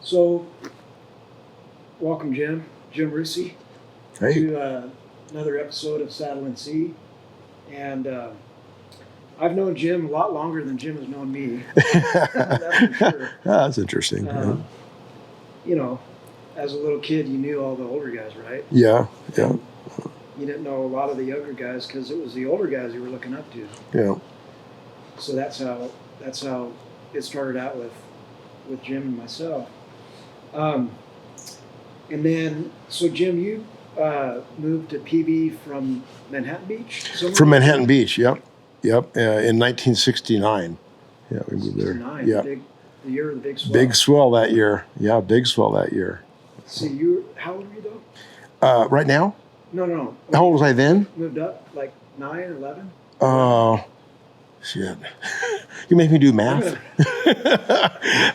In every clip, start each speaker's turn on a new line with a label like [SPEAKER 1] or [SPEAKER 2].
[SPEAKER 1] So, welcome, Jim Russi,
[SPEAKER 2] Hey.
[SPEAKER 1] to another episode of Saddle and Sea. And I've known Jim a lot longer than Jim has known me. That's for sure.
[SPEAKER 2] That's interesting.
[SPEAKER 1] You know, as a little kid, you knew all the older guys, right?
[SPEAKER 2] Yeah.
[SPEAKER 1] You didn't know a lot of the younger guys because it was the older guys you were looking up to.
[SPEAKER 2] Yeah.
[SPEAKER 1] So that's how it started out with Jim and myself. And then, so Jim, you moved to PB from Manhattan Beach?
[SPEAKER 2] From Manhattan Beach, yep. In 1969. Yeah, we moved there.
[SPEAKER 1] 69,
[SPEAKER 2] Yeah.
[SPEAKER 1] the year of the big swell.
[SPEAKER 2] Big swell that year. Yeah, big swell that year.
[SPEAKER 1] So how old were you though?
[SPEAKER 2] Right now?
[SPEAKER 1] No.
[SPEAKER 2] How old was I then?
[SPEAKER 1] Moved up like 9, 11?
[SPEAKER 2] Oh, shit. You make me do math.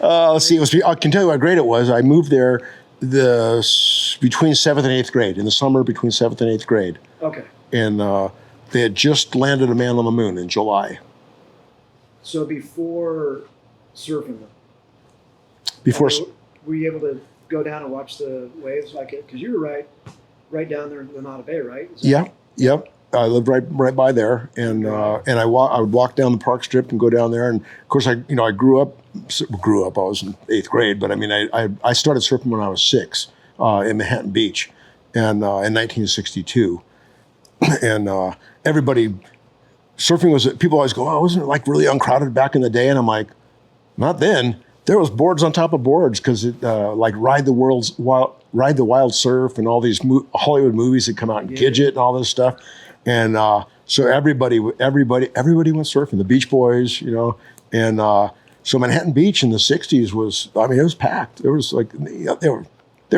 [SPEAKER 2] Let's see. I can tell you what grade it was. I moved there between 7th and 8th grade, in the summer between 7th and 8th grade.
[SPEAKER 1] Okay.
[SPEAKER 2] And they had just landed a man on the moon in July.
[SPEAKER 1] So before surfing,
[SPEAKER 2] Before,
[SPEAKER 1] were you able to go down and watch the waves like it? Because you were right down there in Lanada Bay, right?
[SPEAKER 2] Yep. I lived right by there, and I would walk down the park strip and go down there. And of course, I grew up. I was in 8th grade, but I mean, I started surfing when I was 6 in Manhattan Beach, and in 1962. And surfing was. People always go, "Oh, wasn't it like really uncrowded back in the day?" And I'm like, not then. There was boards on top of boards because like Ride the Wild Surf and all these Hollywood movies that come out and Gidget and all this stuff. And so everybody went surfing, the Beach Boys, and so Manhattan Beach in the 60s was, I mean, it was packed. It was like, they were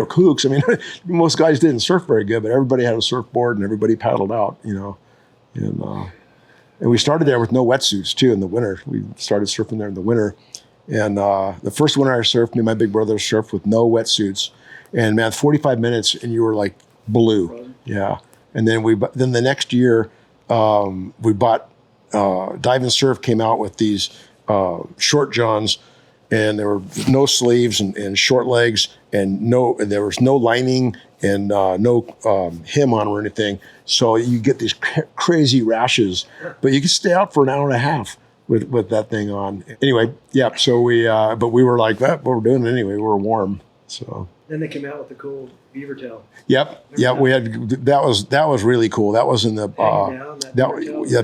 [SPEAKER 2] kooks. I mean, most guys didn't surf very good, but everybody had a surfboard and everybody paddled out, and we started there with no wetsuits too in the winter. We started surfing there in the winter. And the first winter I surfed, me and my big brother surfed with no wetsuits. And man, 45 minutes and you were like blue. Yeah. And then the next year, we bought, Dive and Surf came out with these short johns, and there were no sleeves and short legs, and there was no lining and no hem on or anything. So you get these crazy rashes, but you can stay out for an hour and a half with that thing on. Anyway, yeah. So but we were like, what we're doing anyway. We were warm. So
[SPEAKER 1] then they came out with the cool beaver tail.
[SPEAKER 2] Yep. We had that was really cool. That was in the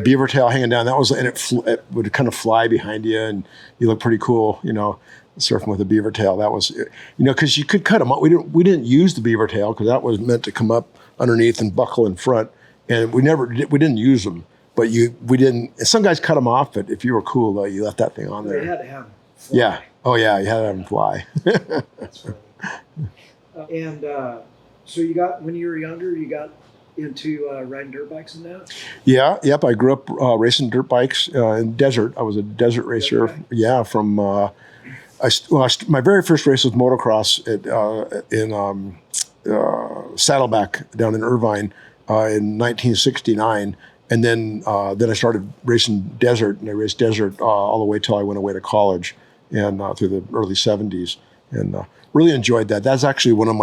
[SPEAKER 2] beaver tail hanging down. That was, and it would kind of fly behind you, and you look pretty cool, surfing with a beaver tail. That was, because you could cut them up. We didn't use the beaver tail because that was meant to come up underneath and buckle in front, and we didn't use them. But we didn't. Some guys cut them off, but if you were cool though, you left that thing on there.
[SPEAKER 1] They had to have them fly.
[SPEAKER 2] Yeah. Oh yeah, you had to have them fly.
[SPEAKER 1] That's funny. And so when you were younger, you got into riding dirt bikes and that?
[SPEAKER 2] Yeah. Yep. I grew up racing dirt bikes in desert. I was a desert racer.
[SPEAKER 1] Okay.
[SPEAKER 2] Yeah. From my very first race was motocross in Saddleback down in Irvine in 1969. And then I started racing desert, and I raced desert all the way till I went away to college, and through the early 70s, and really enjoyed that. That's actually one of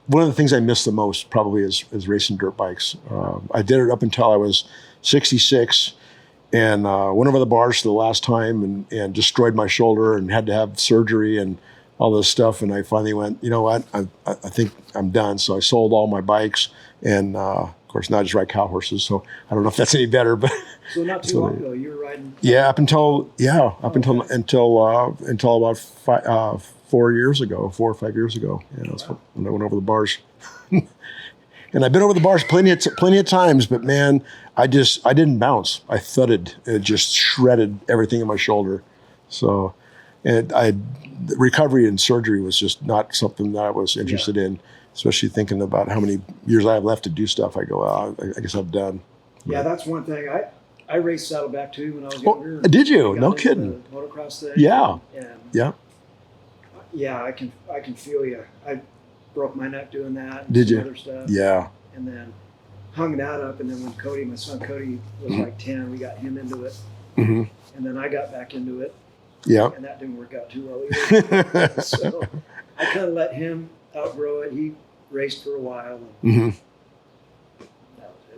[SPEAKER 2] the things I miss the most, probably, is racing dirt bikes. I did it up until I was 66, and went over the bars for the last time and destroyed my shoulder and had to have surgery and all this stuff. And I finally went, you know what, I think I'm done. So I sold all my bikes, and of course, now I just ride cow horses, so I don't know if that's any better. But
[SPEAKER 1] so not too long ago, you were riding.
[SPEAKER 2] Yeah, up until about 4 years ago, 4 or 5 years ago. Yeah, that's when I went over the bars. And I've been over the bars plenty of times, but man, I didn't bounce. I thudded. It just shredded everything in my shoulder. So, the recovery and surgery was just not something that I was interested in. Especially thinking about how many years I have left to do stuff. I go, I guess I'm done.
[SPEAKER 1] Yeah, that's one thing. I raced saddleback too when I was younger.
[SPEAKER 2] Did you? No kidding.
[SPEAKER 1] The motocross thing.
[SPEAKER 2] Yeah.
[SPEAKER 1] And
[SPEAKER 2] yeah.
[SPEAKER 1] I can feel you. I broke my neck doing that. And
[SPEAKER 2] Did
[SPEAKER 1] some
[SPEAKER 2] you?
[SPEAKER 1] Other stuff.
[SPEAKER 2] Yeah.
[SPEAKER 1] And then hung that up. And then when my son Cody was like 10, we got him into it.
[SPEAKER 2] Mm-hmm.
[SPEAKER 1] And then I got back into it.
[SPEAKER 2] Yeah.
[SPEAKER 1] And that didn't work out too well either. So I kind of let him outgrow it. He raced for a while. And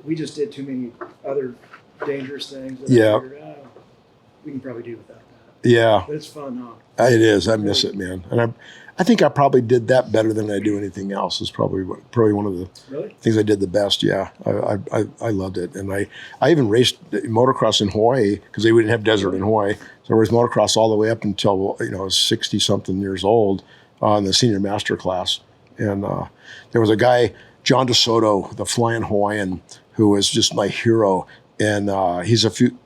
[SPEAKER 1] we just did too many other dangerous things. That I figured, we can probably do without that.
[SPEAKER 2] Yeah.
[SPEAKER 1] But it's fun, huh?
[SPEAKER 2] It is. I miss it, man. And I think I probably did that better than I do anything else. It's probably one of the things I did the best. Yeah. I loved it. And I even raced motocross in Hawaii because they didn't have desert in Hawaii. So I raced motocross all the way up until, I was 60 something years old in the senior master class. And there was a guy, John DeSoto, the flying Hawaiian, who was just my hero. And he's a few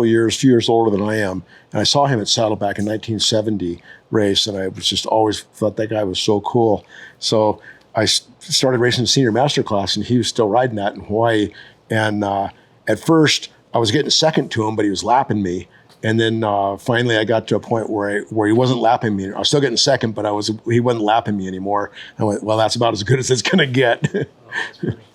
[SPEAKER 2] years older than I am. And I saw him at Saddleback in 1970 race, and I was just always thought that guy was so cool. So I started racing senior master class, and he was still riding that in Hawaii. And at first, I was getting second to him, but he was lapping me. And then finally, I got to a point where he wasn't lapping me. I was still getting second, but he wasn't lapping me anymore. I went, well, that's about as good as it's going to get.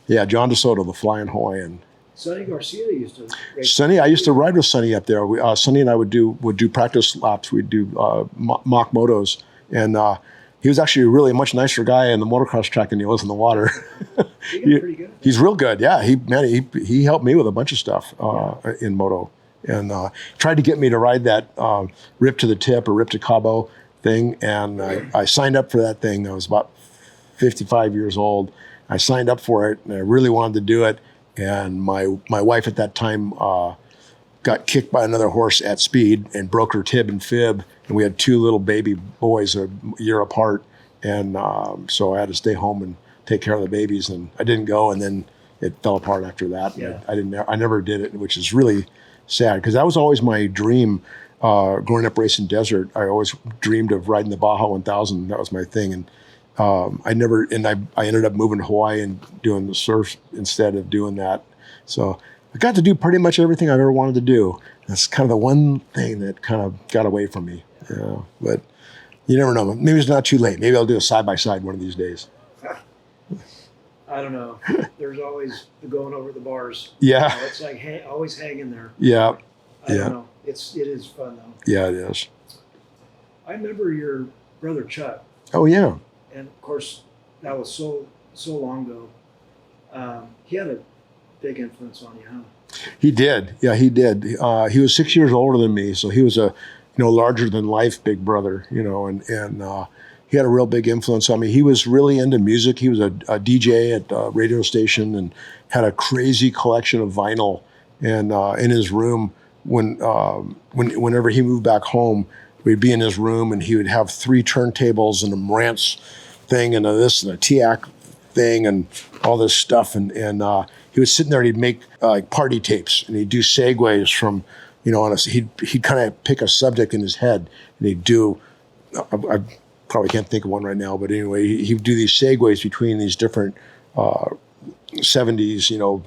[SPEAKER 2] Yeah, John DeSoto, the flying Hawaiian.
[SPEAKER 1] Sonny Garcia used to race.
[SPEAKER 2] Sonny, I used to ride with Sonny up there. Sonny and I would do practice laps. We'd do mock motos, and he was actually a really much nicer guy in the motocross track than he was in the water.
[SPEAKER 1] He got pretty good.
[SPEAKER 2] He's real good. Yeah, he helped me with a bunch of stuff in moto, and tried to get me to ride that rip to the tip or rip to Cabo thing. And I signed up for that thing. I was about 55 years old. I signed up for it, and I really wanted to do it. And my wife at that time got kicked by another horse at speed and broke her tib and fib. And we had two little baby boys a year apart. And so I had to stay home and take care of the babies. And I didn't go. And then it fell apart after that.
[SPEAKER 1] Yeah.
[SPEAKER 2] I never did it, which is really sad because that was always my dream. Growing up racing desert, I always dreamed of riding the Baja 1000. That was my thing. And I ended up moving to Hawaii and doing the surf instead of doing that. So I got to do pretty much everything I've ever wanted to do. That's kind of the one thing that kind of got away from me. But you never know. Maybe it's not too late. Maybe I'll do a side-by-side one of these days.
[SPEAKER 1] I don't know. There's always the going over the bars.
[SPEAKER 2] Yeah.
[SPEAKER 1] It's like always hanging there.
[SPEAKER 2] Yeah.
[SPEAKER 1] I don't know. It is fun though.
[SPEAKER 2] Yeah, it is.
[SPEAKER 1] I remember your brother Chuck.
[SPEAKER 2] Oh, yeah.
[SPEAKER 1] And of course, that was so long ago. He had a big influence on you, huh?
[SPEAKER 2] He did. Yeah, he did. He was 6 years older than me, so he was a larger than life big brother. And he had a real big influence on me. He was really into music. He was a DJ at a radio station and had a crazy collection of vinyl. And in his room, whenever he moved back home, we'd be in his room and he would have 3 turntables and a Marantz thing and this and a TIAC thing and all this stuff. And he was sitting there and he'd make party tapes and he'd do segues from, he'd kind of pick a subject in his head and he'd do, I probably can't think of one right now, but anyway, he'd do these segues between these different 70s,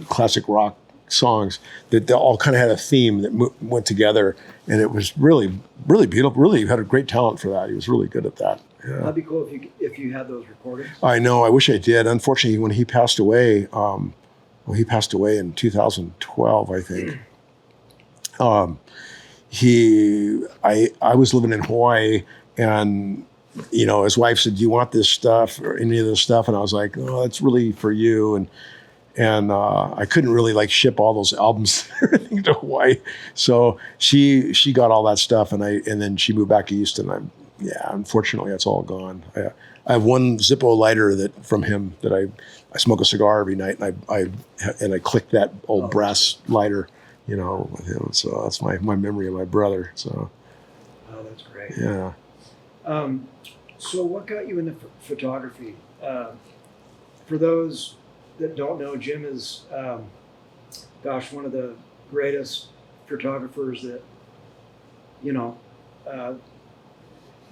[SPEAKER 2] classic rock songs that they all kind of had a theme that went together. And it was really, really beautiful. Really had a great talent for that. He was really good at that. Yeah.
[SPEAKER 1] That'd be cool if you had those recordings.
[SPEAKER 2] I know. I wish I did. Unfortunately, when he passed away, he passed away in 2012, I think. I was living in Hawaii, and his wife said, "Do you want this stuff or any of this stuff?" And I was like, "Oh, that's really for you." And I couldn't really ship all those albums and everything to Hawaii, so she got all that stuff, and then she moved back east, and unfortunately, that's all gone. I have one Zippo lighter from him that I smoke a cigar every night, and I click that old brass lighter, with him. So that's my memory of my brother. So.
[SPEAKER 1] Oh, that's great.
[SPEAKER 2] Yeah.
[SPEAKER 1] So what got you into photography? For those that don't know, Jim is, one of the greatest photographers that,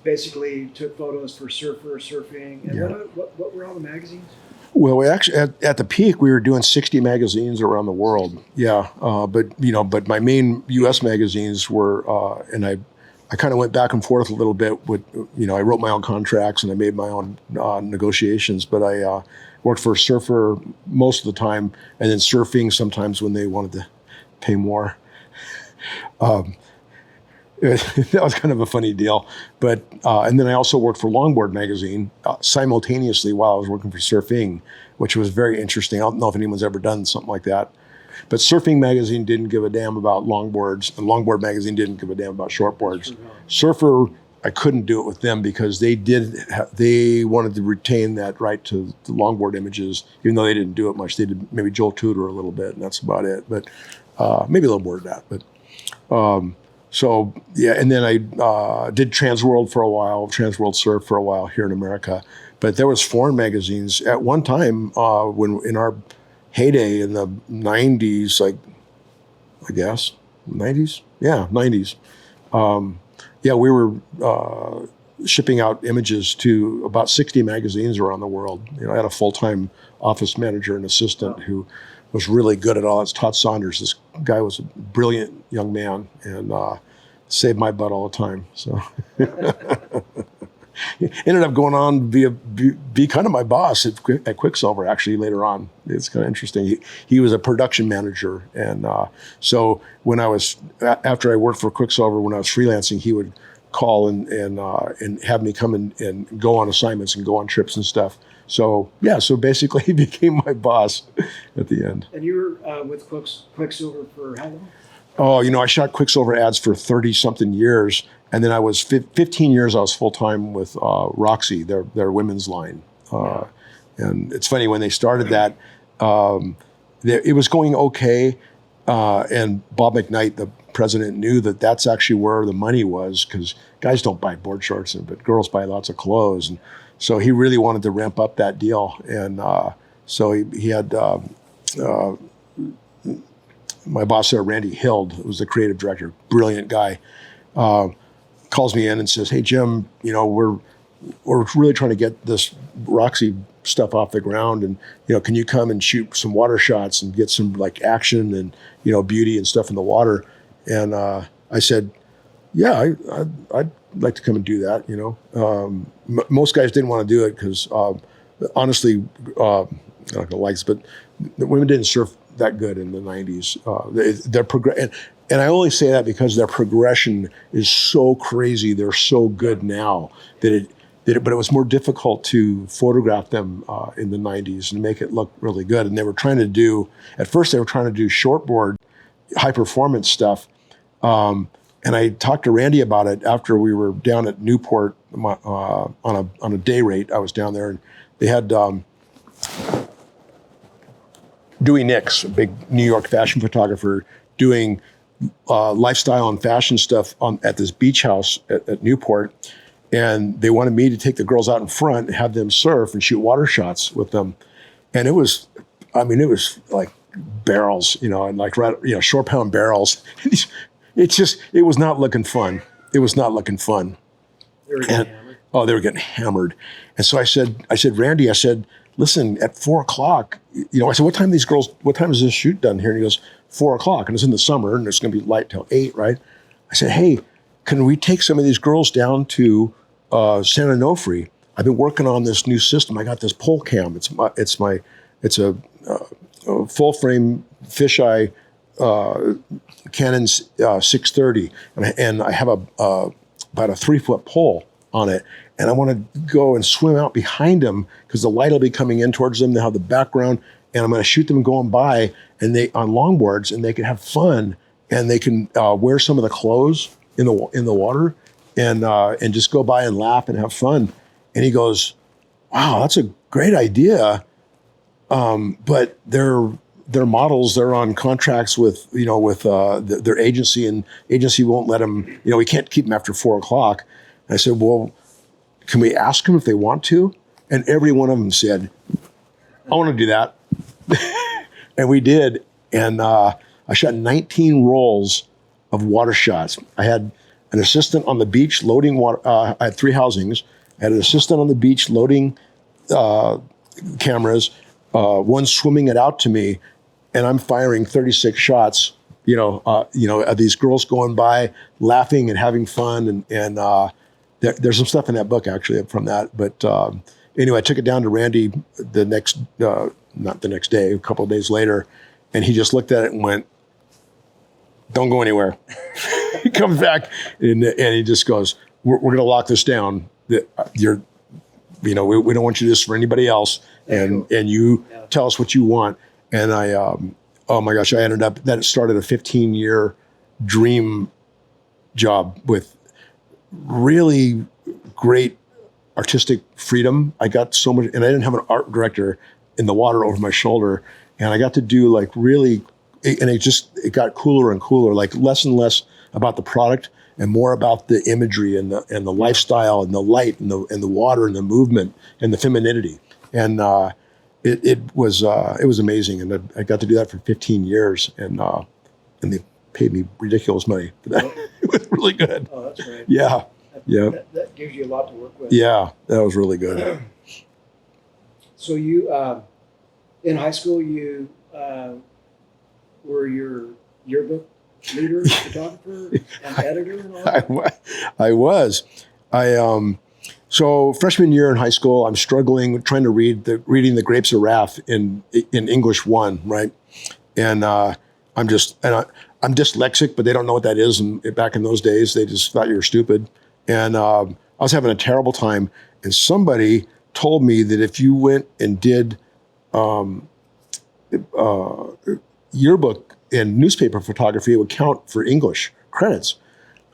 [SPEAKER 1] basically took photos for surfing. And what were all the magazines? Well,
[SPEAKER 2] we actually at the peak we were doing 60 magazines around the world. Yeah, but my main U.S. magazines were, and I kind of went back and forth a little bit with, I wrote my own contracts and I made my own negotiations, but I worked for Surfer most of the time, and then Surfing sometimes when they wanted to pay more. that was kind of a funny deal. But and then I also worked for Longboard magazine simultaneously while I was working for Surfing, which was very interesting. I don't know if anyone's ever done something like that. But Surfing magazine didn't give a damn about longboards, and Longboard magazine didn't give a damn about shortboards. Surfer, I couldn't do it with them because they wanted to retain that right to the longboard images, even though they didn't do it much. They did maybe Joel Tudor a little bit, and that's about it. But maybe a little more than that. But so yeah, and then I did Transworld for a while, Transworld Surf for a while here in America. But there was foreign magazines at one time when in our heyday in the 90s, like I guess 90s, yeah, 90s. Yeah, we were shipping out images to about 60 magazines around the world. You know, I had a full-time office manager and assistant who was really good at all. It's Todd Saunders. This guy was a brilliant young man and saved my butt all the time. So ended up going on to be kind of my boss at Quicksilver actually later on. It's kind of interesting. He was a production manager. And so when I was, after I worked for Quicksilver, when I was freelancing, he would call and have me come and go on assignments and go on trips and stuff. So yeah, so basically he became my boss at the end.
[SPEAKER 1] And you were with Quicksilver for how long?
[SPEAKER 2] Oh, you know, I shot Quicksilver ads for 30 something years. And then I was 15 years, I was full time with Roxy, their women's line. And it's funny, when they started that, it was going okay. And Bob McKnight, the president, knew that that's actually where the money was, because guys don't buy board shorts, but girls buy lots of clothes. And so he really wanted to ramp up that deal. And so he had my boss there, Randy Hild, who was the creative director, brilliant guy, calls me in and says, "Hey, Jim, you know, we're really trying to get this Roxy stuff off the ground, and you know, can you come and shoot some water shots and get some like action and, you know, beauty and stuff in the water?" And I said, "Yeah, I'd like to come and do that." You know, most guys didn't want to do it because honestly, I don't know, likes, but the women didn't surf that good in the 90s. And I only say that because their progression is so crazy. They're so good now but it was more difficult to photograph them in the 90s and make it look really good. And they were trying to do, at first they were trying to do shortboard, high performance stuff. And I talked to Randy about it after we were down at Newport on a day rate. I was down there and they had Dewey Nix, a big New York fashion photographer, doing lifestyle and fashion stuff at this beach house at Newport. And they wanted me to take the girls out in front and have them surf and shoot water shots with them. And it was like barrels, you know, and like, you know, short pound barrels. It was not looking fun. It was not looking fun.
[SPEAKER 1] They were getting hammered.
[SPEAKER 2] Oh, they were getting hammered. And so I said, Randy, listen, at 4:00, you know, I said, what time is this shoot done here? And he goes, 4:00. And it's in the summer and it's going to be light till 8, right? I said, hey, can we take some of these girls down to San Onofre? I've been working on this new system. I got this pole cam. It's a full frame fisheye Canon 630. And I have about a 3-foot pole on it. And I want to go and swim out behind them because the light will be coming in towards them. They'll have the background, and I'm going to shoot them going by on longboards, and they can have fun, and they can wear some of the clothes in the water, and just go by and laugh and have fun. And he goes, "Wow, that's a great idea, but they're models. They're on contracts with their agency, and agency won't let them. You know, we can't keep them after 4:00." And I said, "Well, can we ask them if they want to?" And every one of them said, "I want to do that." And we did. And I shot 19 rolls of water shots. I had an assistant on the beach loading water. I had 3 housings. I had an assistant on the beach loading cameras, one swimming it out to me, and I'm firing 36 shots, of these girls going by, laughing and having fun. And there's some stuff in that book actually from that. But anyway, I took it down to Randy not the next day, a couple of days later, and he just looked at it and went, "Don't go anywhere." he comes back and he just goes, we're going to lock this down. We don't want you to do this for anybody else. And you tell us what you want. And oh my gosh, that started a 15-year dream job with really great artistic freedom. I got so much, and I didn't have an art director in the water over my shoulder. And I got to do like really, and it got cooler and cooler, like less and less about the product and more about the imagery and the lifestyle and the light and the water and the movement and the femininity. And it was amazing. And I got to do that for 15 years, and they paid me ridiculous money for that. It was really good.
[SPEAKER 1] Oh, that's great.
[SPEAKER 2] Yeah. Yeah.
[SPEAKER 1] That gives you a lot to work with.
[SPEAKER 2] Yeah, that was really good.
[SPEAKER 1] So you, in high school, you were your yearbook leader, photographer, and editor and all that?
[SPEAKER 2] I was. So freshman year in high school, I'm struggling trying to reading The Grapes of Wrath in English 1, right? And I'm dyslexic, but they don't know what that is. And back in those days, they just thought you were stupid. And I was having a terrible time. And somebody told me that if you went and did yearbook and newspaper photography, it would count for English credits.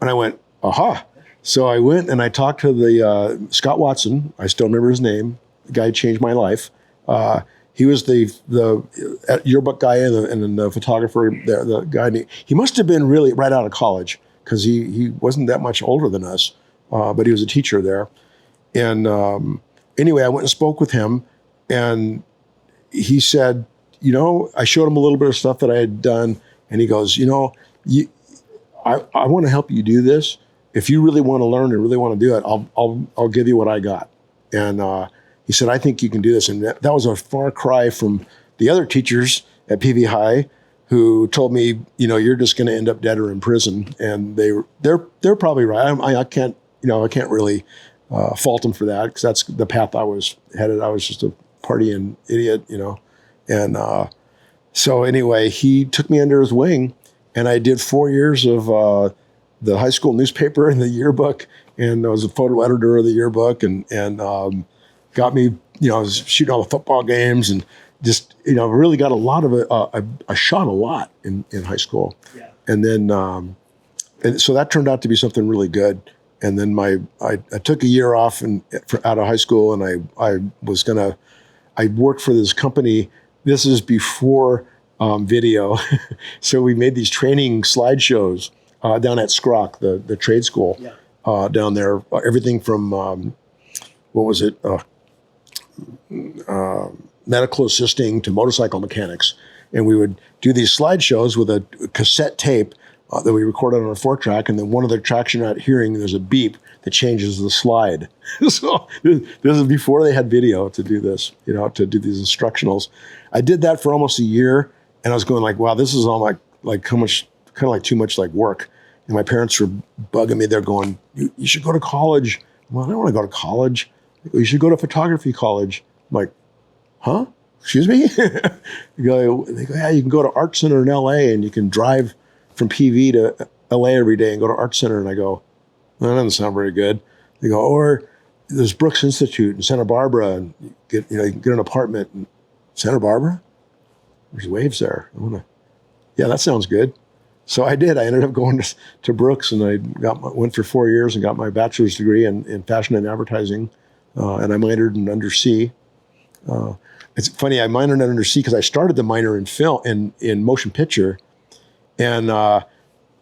[SPEAKER 2] And I went, aha. So I went and I talked to the Scott Watson. I still remember his name. The guy changed my life. He was the yearbook guy and the photographer. The guy. He must have been really right out of college because he wasn't that much older than us, but he was a teacher there. And anyway, I went and spoke with him, and he said, I showed him a little bit of stuff that I had done, and he goes, I want to help you do this. If you really want to learn and really want to do it, I'll give you what I got. And he said, I think you can do this. And that was a far cry from the other teachers at PV High who told me, you're just going to end up dead or in prison. And they're probably right. I can't really fault them for that because that's the path I was headed. I was just a partying idiot, And so anyway, he took me under his wing, and I did 4 years of the high school newspaper and the yearbook, and I was a photo editor of the yearbook, and got me, I was shooting all the football games, and just really got a lot of it. I shot a lot in high school, yeah. And then and so that turned out to be something really good. And then I took a year off out of high school, and I worked for this company. This is before video. So we made these training slideshows down at Scrock, the trade school, yeah. Down there. Everything from, medical assisting to motorcycle mechanics. And we would do these slideshows with a cassette tape that we recorded on a 4-track, and then one of the tracks you're not hearing, there's a beep that changes the slide. So this is before they had video to do this, to do these instructionals. I did that for almost a year, and I was going like, wow, this is all like how much, kind of like too much like work. And my parents were bugging me. They're going, you should go to college. Well, I don't want to go to college. They go, you should go to photography college. I'm like, huh? Excuse me? They go, yeah, you can go to Art Center in LA, and you can drive from PV to LA every day and go to Art Center. And I go, well, that doesn't sound very good. They go, or there's Brooks Institute in Santa Barbara, and you can get an apartment in Santa Barbara. There's waves there. Yeah, that sounds good. So I did. I ended up going to Brooks, and I went for 4 years and got my bachelor's degree in fashion and advertising, and I minored in undersea. It's funny, I minored in undersea because I started the minor in film in motion picture, and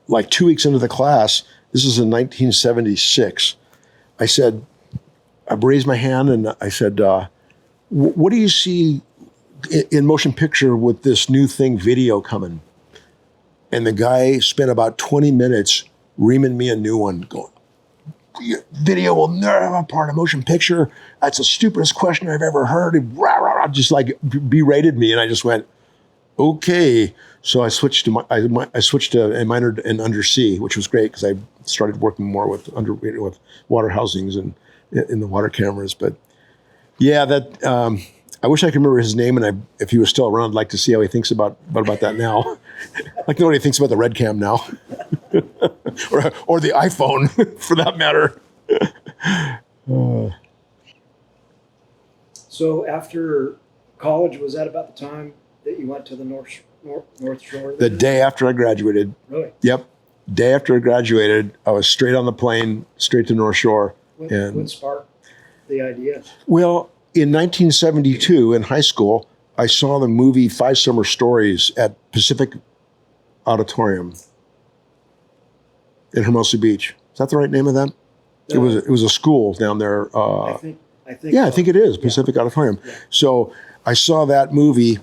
[SPEAKER 2] like 2 weeks into the class, this is in 1976, I raised my hand and I said, what do you see in motion picture with this new thing, video coming? And the guy spent about 20 minutes reaming me a new one, going, video will never have a part of motion picture. That's the stupidest question I've ever heard. Just like berated me. And I just went, okay. So I switched to and minored in undersea, which was great because I started working more with water housings and in the water cameras. But yeah, that I wish I could remember his name, and if he was still around, I'd like to see how he thinks about that now. I'd like to know what he thinks about the red cam now. or the iPhone for that matter.
[SPEAKER 1] So after college, was that about the time that you went to the North Shore?
[SPEAKER 2] The day after I graduated.
[SPEAKER 1] Really?
[SPEAKER 2] Yep. Day after I graduated, I was straight on the plane, straight to North Shore.
[SPEAKER 1] What sparked the idea?
[SPEAKER 2] Well, in 1972 in high school, I saw the movie Five Summer Stories at Pacific Auditorium in Hermosa Beach. Is that the right name of that? It was a school down there.
[SPEAKER 1] I think.
[SPEAKER 2] Yeah, I think it is
[SPEAKER 1] Yeah.
[SPEAKER 2] Pacific Auditorium.
[SPEAKER 1] Yeah.
[SPEAKER 2] So I saw that movie,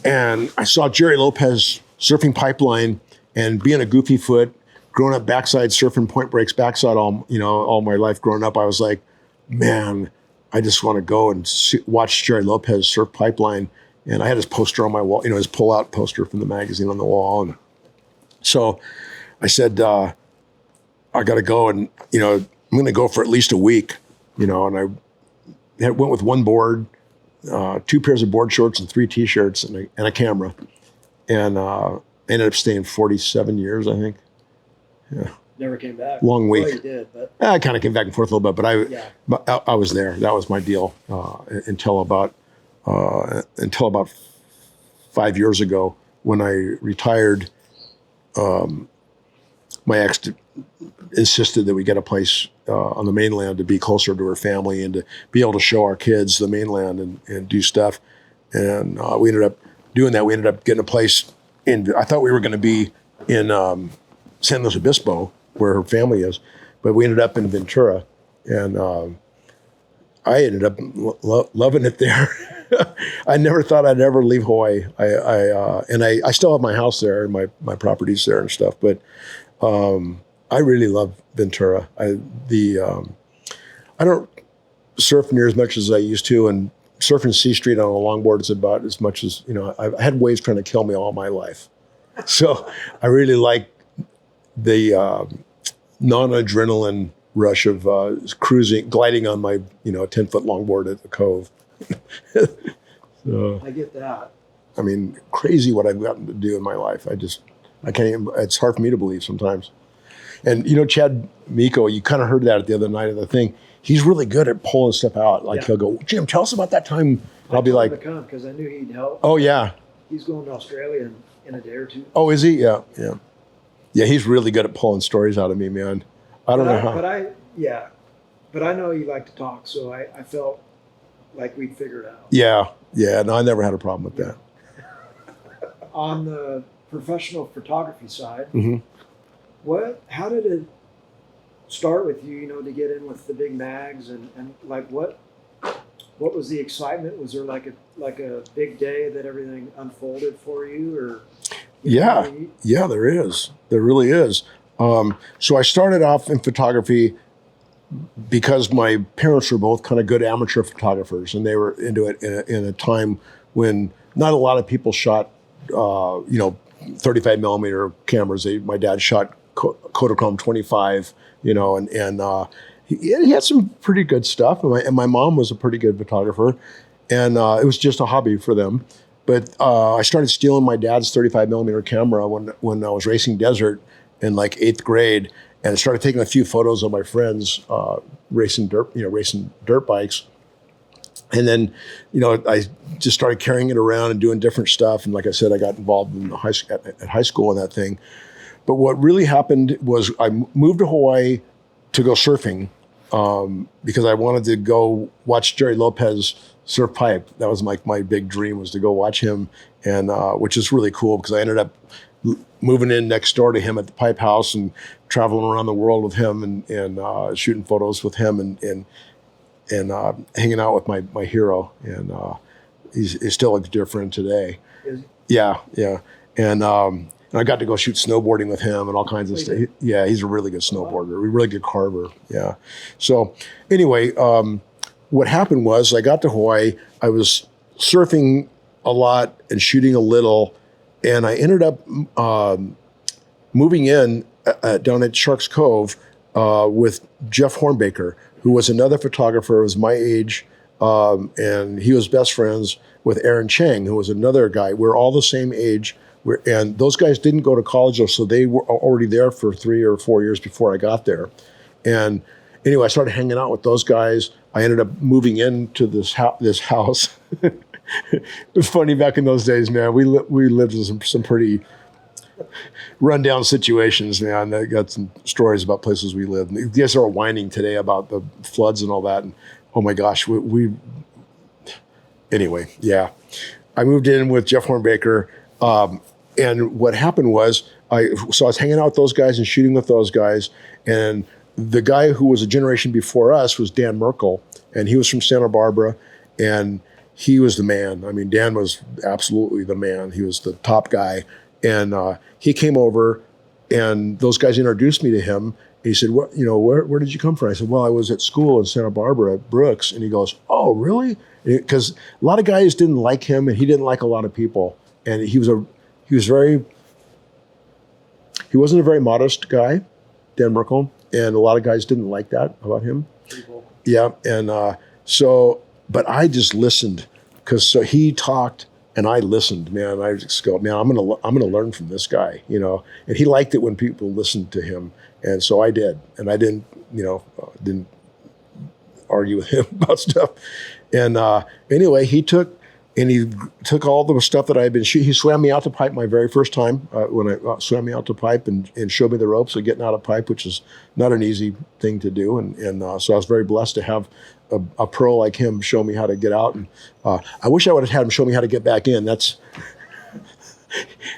[SPEAKER 2] and I saw Jerry Lopez surfing Pipeline, and being a goofy foot, growing up backside surfing Point Break's backside all my life growing up. I was like, man, I just want to go and watch Jerry Lopez surf Pipeline. And I had his poster on my wall, his pull-out poster from the magazine on the wall. And so I said, I got to go, and I'm going to go for at least a week. And I went with one board, 2 pairs of board shorts and 3 T-shirts and a camera. And ended up staying 47 years, I think. Yeah.
[SPEAKER 1] Never came back.
[SPEAKER 2] Long week.
[SPEAKER 1] Well, you did, but
[SPEAKER 2] I kind of came back and forth a little bit, but I was there. That was my deal until about 5 years ago when I retired. My ex insisted that we get a place on the mainland to be closer to her family and to be able to show our kids the mainland and do stuff. And we ended up doing that. We ended up getting a place I thought we were going to be in San Luis Obispo, where her family is, but we ended up in Ventura, and I ended up loving it there. I never thought I'd ever leave Hawaii. I still have my house there and my properties there and stuff, but I really love Ventura. I don't surf near as much as I used to, and surfing C Street on a longboard is about as much as, I've had waves trying to kill me all my life. So I really like the non-adrenaline rush of gliding on my, 10-foot longboard at the Cove. So,
[SPEAKER 1] I get that.
[SPEAKER 2] I mean, crazy what I've gotten to do in my life. I can't even, it's hard for me to believe sometimes. And, Chad Miko, you kind of heard that the other night of the thing. He's really good at pulling stuff out. Like he'll go, Jim, tell us about that time. I'll be like,
[SPEAKER 1] because I knew he'd help.
[SPEAKER 2] Oh yeah.
[SPEAKER 1] He's going to Australia in a day or two.
[SPEAKER 2] Oh, is he? Yeah. He's really good at pulling stories out of me, man. I don't know how.
[SPEAKER 1] But I know you like to talk, so I felt like we'd figure it out.
[SPEAKER 2] Yeah. No, I never had a problem with that.
[SPEAKER 1] On the professional photography side,
[SPEAKER 2] Mm-hmm.
[SPEAKER 1] How did it start with you, to get in with the big mags and like what was the excitement? Was there like a big day that everything unfolded for you, or?
[SPEAKER 2] Yeah, there is. There really is. So I started off in photography because my parents were both kind of good amateur photographers, and they were into it in a time when not a lot of people shot, 35 millimeter cameras. My dad shot Kodachrome 25, and he had some pretty good stuff. And my mom was a pretty good photographer, and it was just a hobby for them. But I started stealing my dad's 35 millimeter camera when I was racing desert in like 8th grade, and I started taking a few photos of my friends racing dirt bikes. And then, I just started carrying it around and doing different stuff. And like I said, I got involved in at high school in that thing. But what really happened was I moved to Hawaii to go surfing because I wanted to go watch Jerry Lopez surf pipe. That was my big dream, was to go watch him, and which is really cool because I ended up moving in next door to him at the pipe house and traveling around the world with him and shooting photos with him and hanging out with my hero. And he's still a dear friend today.
[SPEAKER 1] Is
[SPEAKER 2] Yeah. And I got to go shoot snowboarding with him and all kinds of stuff. Yeah, he's a really good snowboarder, a really good carver. Yeah. So anyway, what happened was I got to Hawaii. I was surfing a lot and shooting a little, and I ended up moving in down at Sharks Cove with Jeff Hornbaker, who was another photographer, was my age, and he was best friends with Aaron Chang, who was another guy. We're all the same age And those guys didn't go to college, though, so they were already there for 3 or 4 years before I got there. And anyway, I started hanging out with those guys. I ended up moving into this house. It was funny back in those days, man. We lived in some pretty rundown situations, man. I got some stories about places we lived. And you guys are whining today about the floods and all that. And oh my gosh, anyway, yeah. I moved in with Jeff Hornbaker. And what happened was, I was hanging out with those guys and shooting with those guys. And the guy who was a generation before us was Dan Merkel. And he was from Santa Barbara. And he was the man. I mean, Dan was absolutely the man. He was the top guy. And he came over, and those guys introduced me to him. And he said, "What? Where did you come from?" I said, "Well, I was at school in Santa Barbara at Brooks." And he goes, "Oh, really?" Because a lot of guys didn't like him, and he didn't like a lot of people. And he wasn't a very modest guy, Dan Merkel, and a lot of guys didn't like that about him.
[SPEAKER 1] People.
[SPEAKER 2] Yeah, and but I just listened, because he talked. And I listened, man. I just go, man, I'm gonna learn from this guy, And he liked it when people listened to him, and so I did. And I didn't argue with him about stuff. And anyway, he took all the stuff that I had been shooting. He swam me out to pipe my very first time when I swam me out to pipe and showed me the ropes of getting out of pipe, which is not an easy thing to do. And so I was very blessed to have a pro like him show me how to get out. And I wish I would have had him show me how to get back in. That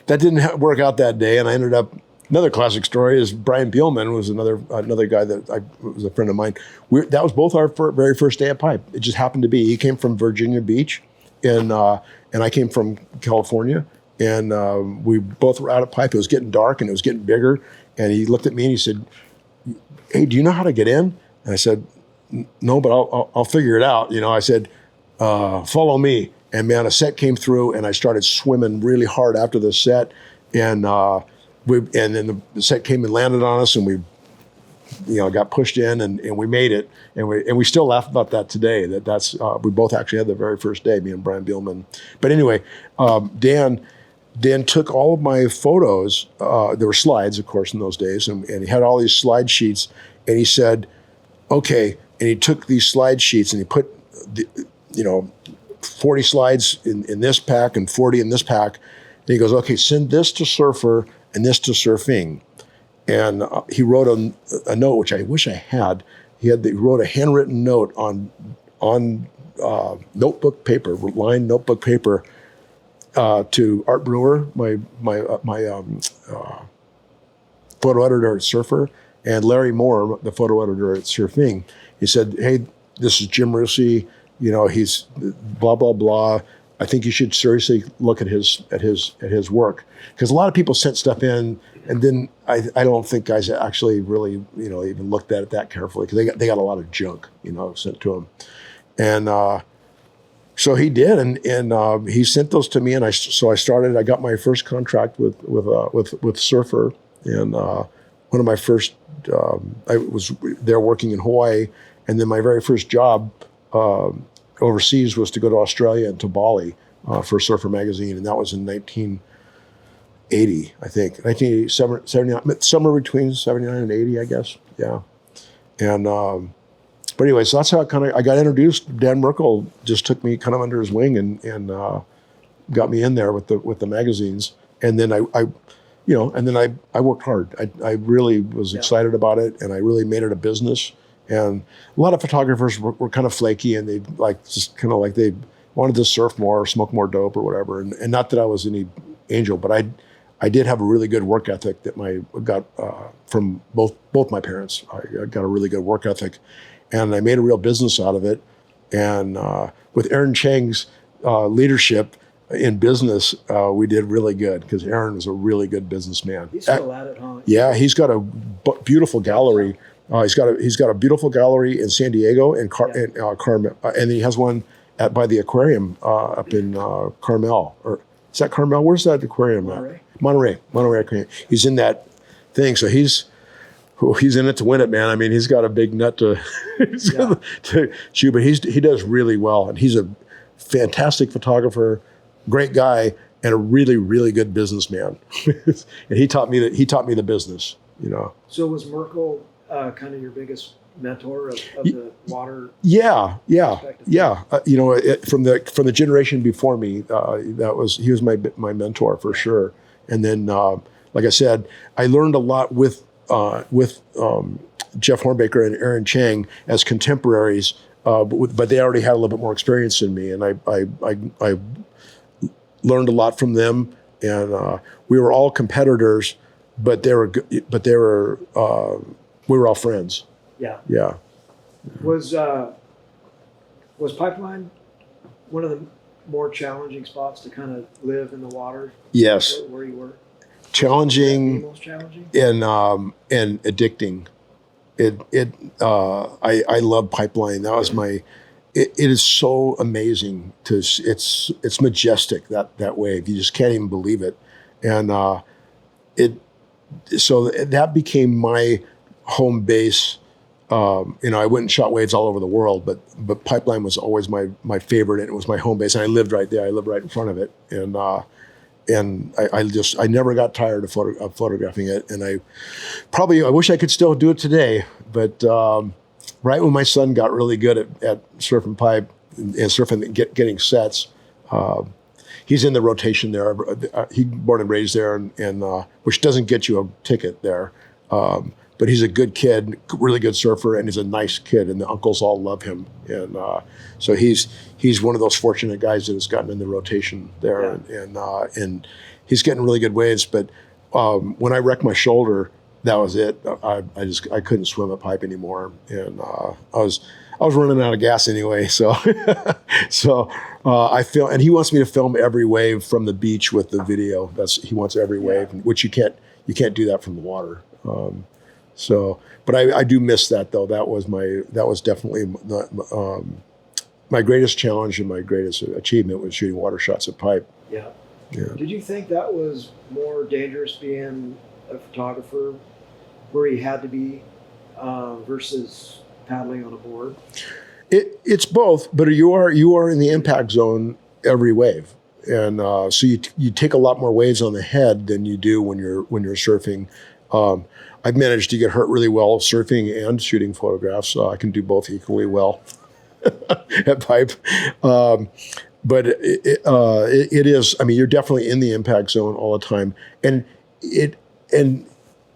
[SPEAKER 2] didn't work out that day. And I ended up, another classic story is Brian Bielman was another guy that was a friend of mine. That was both our very first day at pipe. It just happened to be. He came from Virginia Beach, and I came from California. And we both were out at pipe. It was getting dark and it was getting bigger. And he looked at me and he said, "Hey, do you know how to get in?" And I said, "No, but I'll figure it out." I said, "Follow me." And man, a set came through, and I started swimming really hard after the set, and then the set came and landed on us, and we, got pushed in, and we made it, and we still laugh about that today. That's we both actually had the very first day, me and Brian Bielman. But anyway, Dan took all of my photos. There were slides, of course, in those days, and he had all these slide sheets, and he said, "Okay." And he took these slide sheets and he put, 40 slides in this pack and 40 in this pack. And he goes, "Okay, send this to Surfer and this to Surfing." And he wrote a note, which I wish I had. He wrote a handwritten note on notebook paper, lined notebook paper, to Art Brewer, my photo editor at Surfer, and Larry Moore, the photo editor at Surfing. He said, "Hey, this is Jim Russi. He's blah blah blah. I think you should seriously look at his work, because a lot of people sent stuff in, and then I don't think guys actually really even looked at it that carefully, because they got a lot of junk sent to them, and so he did, and he sent those to me, and I got my first contract with Surfer, and one of my first I was there working in Hawaii. And then my very first job overseas was to go to Australia and to Bali for Surfer magazine, and that was in 1980, I think, 1980, 79, somewhere between 79 and 80, I guess. Yeah, and but anyway, so that's how I got introduced. Dan Merkel just took me kind of under his wing and got me in there with the magazines, and then I worked hard. I really was excited about it, and I really made it a business. And a lot of photographers were kind of flaky, and they they wanted to surf more or smoke more dope or whatever. And not that I was any angel, but I did have a really good work ethic that I got from both my parents. I got a really good work ethic, and I made a real business out of it. And with Aaron Chang's leadership in business, we did really good, because Aaron was a really good businessman.
[SPEAKER 1] He's still at it, huh?
[SPEAKER 2] Yeah, he's got a beautiful gallery. He's got a beautiful gallery in San Diego and Carmel, and then he has one by the aquarium up in Carmel. Or is that Carmel? Where's that aquarium at? Monterey Aquarium. He's in that thing, so he's in it to win it, man. I mean, he's got a big nut to chew, but he does really well, and he's a fantastic photographer, great guy, and a really, really good businessman. And he taught me the business, you know.
[SPEAKER 1] So was Merkel kind of your biggest mentor of the water?
[SPEAKER 2] Yeah.
[SPEAKER 1] perspective?
[SPEAKER 2] You know, from the generation before me, he was my mentor for sure. And then, like I said, I learned a lot with Jeff Hornbaker and Aaron Chang as contemporaries, but they already had a little bit more experience than me, and I learned a lot from them. And we were all competitors, but we were all friends.
[SPEAKER 1] Yeah.
[SPEAKER 2] Yeah.
[SPEAKER 1] Was Pipeline one of the more challenging spots to kind of live in the water?
[SPEAKER 2] Yes.
[SPEAKER 1] Where you were?
[SPEAKER 2] Challenging.
[SPEAKER 1] The most challenging?
[SPEAKER 2] And addicting. I love Pipeline. That was it is so amazing it's majestic, that wave. You just can't even believe it. And so that became my home base. You know, I went and shot waves all over the world, but Pipeline was always my favorite, and it was my home base. And I lived right there. I lived right in front of it. And I never got tired of photographing it. And I wish I could still do it today, but right when my son got really good at surfing pipe and surfing, getting sets, he's in the rotation there. He born and raised there, and which doesn't get you a ticket there. But he's a good kid, really good surfer, and he's a nice kid, and the uncles all love him. And so he's one of those fortunate guys that has gotten in the rotation there,
[SPEAKER 1] Yeah.
[SPEAKER 2] And he's getting really good waves. But when I wrecked my shoulder, that was it. I couldn't swim a pipe anymore, and I was running out of gas anyway. So I feel, and he wants me to film every wave from the beach with the video. He wants every wave, which you can't do that from the water. But I do miss that though. That was definitely my greatest challenge and my greatest achievement was shooting water shots at pipe.
[SPEAKER 1] Yeah.
[SPEAKER 2] Yeah.
[SPEAKER 1] Did you think that was more dangerous being a photographer where you had to be versus paddling on a board?
[SPEAKER 2] It's both, but you are in the impact zone every wave, and so you take a lot more waves on the head than you do when you're surfing. I've managed to get hurt really well surfing and shooting photographs. I can do both equally well at pipe. But it is, I mean, you're definitely in the impact zone all the time. And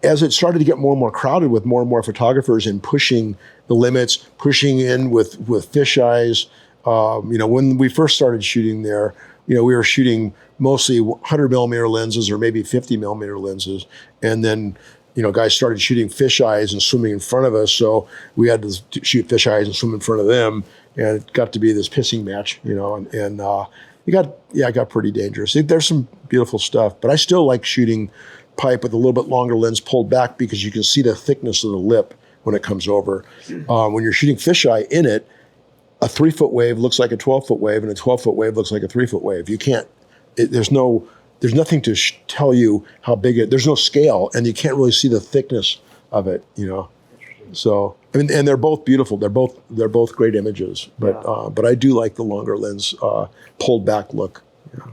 [SPEAKER 2] as it started to get more and more crowded with more and more photographers and pushing the limits, pushing in with fisheyes, you know, when we first started shooting there, you know, we were shooting mostly 100 millimeter lenses or maybe 50 millimeter lenses. And then, you know, guys started shooting fisheyes and swimming in front of us. So we had to shoot fisheyes and swim in front of them. And it got to be this pissing match, you know, and it got pretty dangerous. There's some beautiful stuff, but I still like shooting pipe with a little bit longer lens pulled back because you can see the thickness of the lip when it comes over. When you're shooting fisheye in it, a 3-foot wave looks like a 12-foot wave, and a 12-foot wave looks like a 3-foot wave. You can't. There's nothing to tell you how big it. There's no scale, and you can't really see the thickness of it. You know. So I mean, and they're both beautiful. They're both great images. But I do like the longer lens pulled back look. Yeah.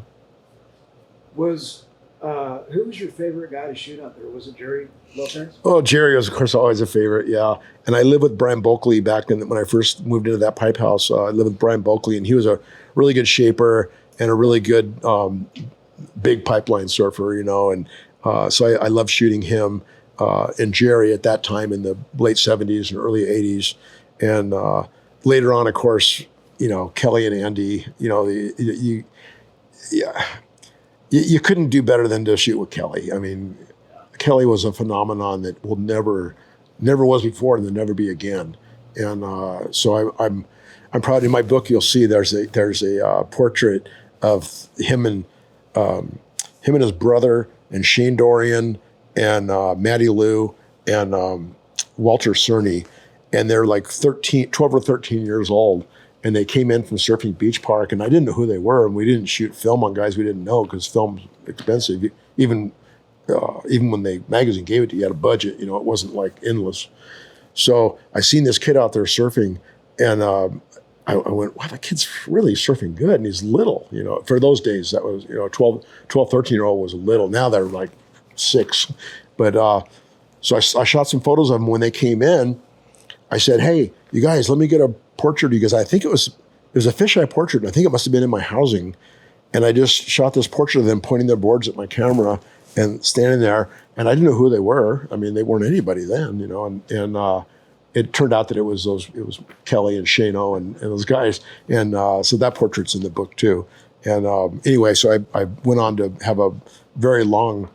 [SPEAKER 1] Who was your favorite guy to shoot out there? Was it Jerry Lopez?
[SPEAKER 2] Oh, Jerry was, of course, always a favorite, yeah. And I lived with Brian Bulkley back when I first moved into that pipe house. I lived with Brian Bulkley, and he was a really good shaper and a really good big pipeline surfer, you know. And so I loved shooting him and Jerry at that time in the late 70s and early 80s. And later on, of course, you know, Kelly and Andy, you know, you couldn't do better than to shoot with Kelly. I mean, Kelly was a phenomenon that will never was before and will never be again. And so I'm proud. In my book, you'll see there's a portrait of him and his brother and Shane Dorian and Matty Lou and Walter Cerny, and they're like 12 or 13 years old. And they came in from Surfing Beach Park, and I didn't know who they were, and we didn't shoot film on guys we didn't know because film's expensive. Even when the magazine gave it to you, you had a budget. You know, it wasn't like endless. So I seen this kid out there surfing, and I went, wow, that kid's really surfing good. And he's little, for those days, that was, 12, 13-year-old was little. Now they're like 6. But so I shot some photos of them when they came in. I said, hey, you guys, let me get a portrait because I think it was a fisheye portrait. And I think it must have been in my housing. And I just shot this portrait of them pointing their boards at my camera and standing there. And I didn't know who they were. I mean, they weren't anybody then, and it turned out that it was Kelly and Shano and those guys. And so that portrait's in the book too. And anyway, so I went on to have a very long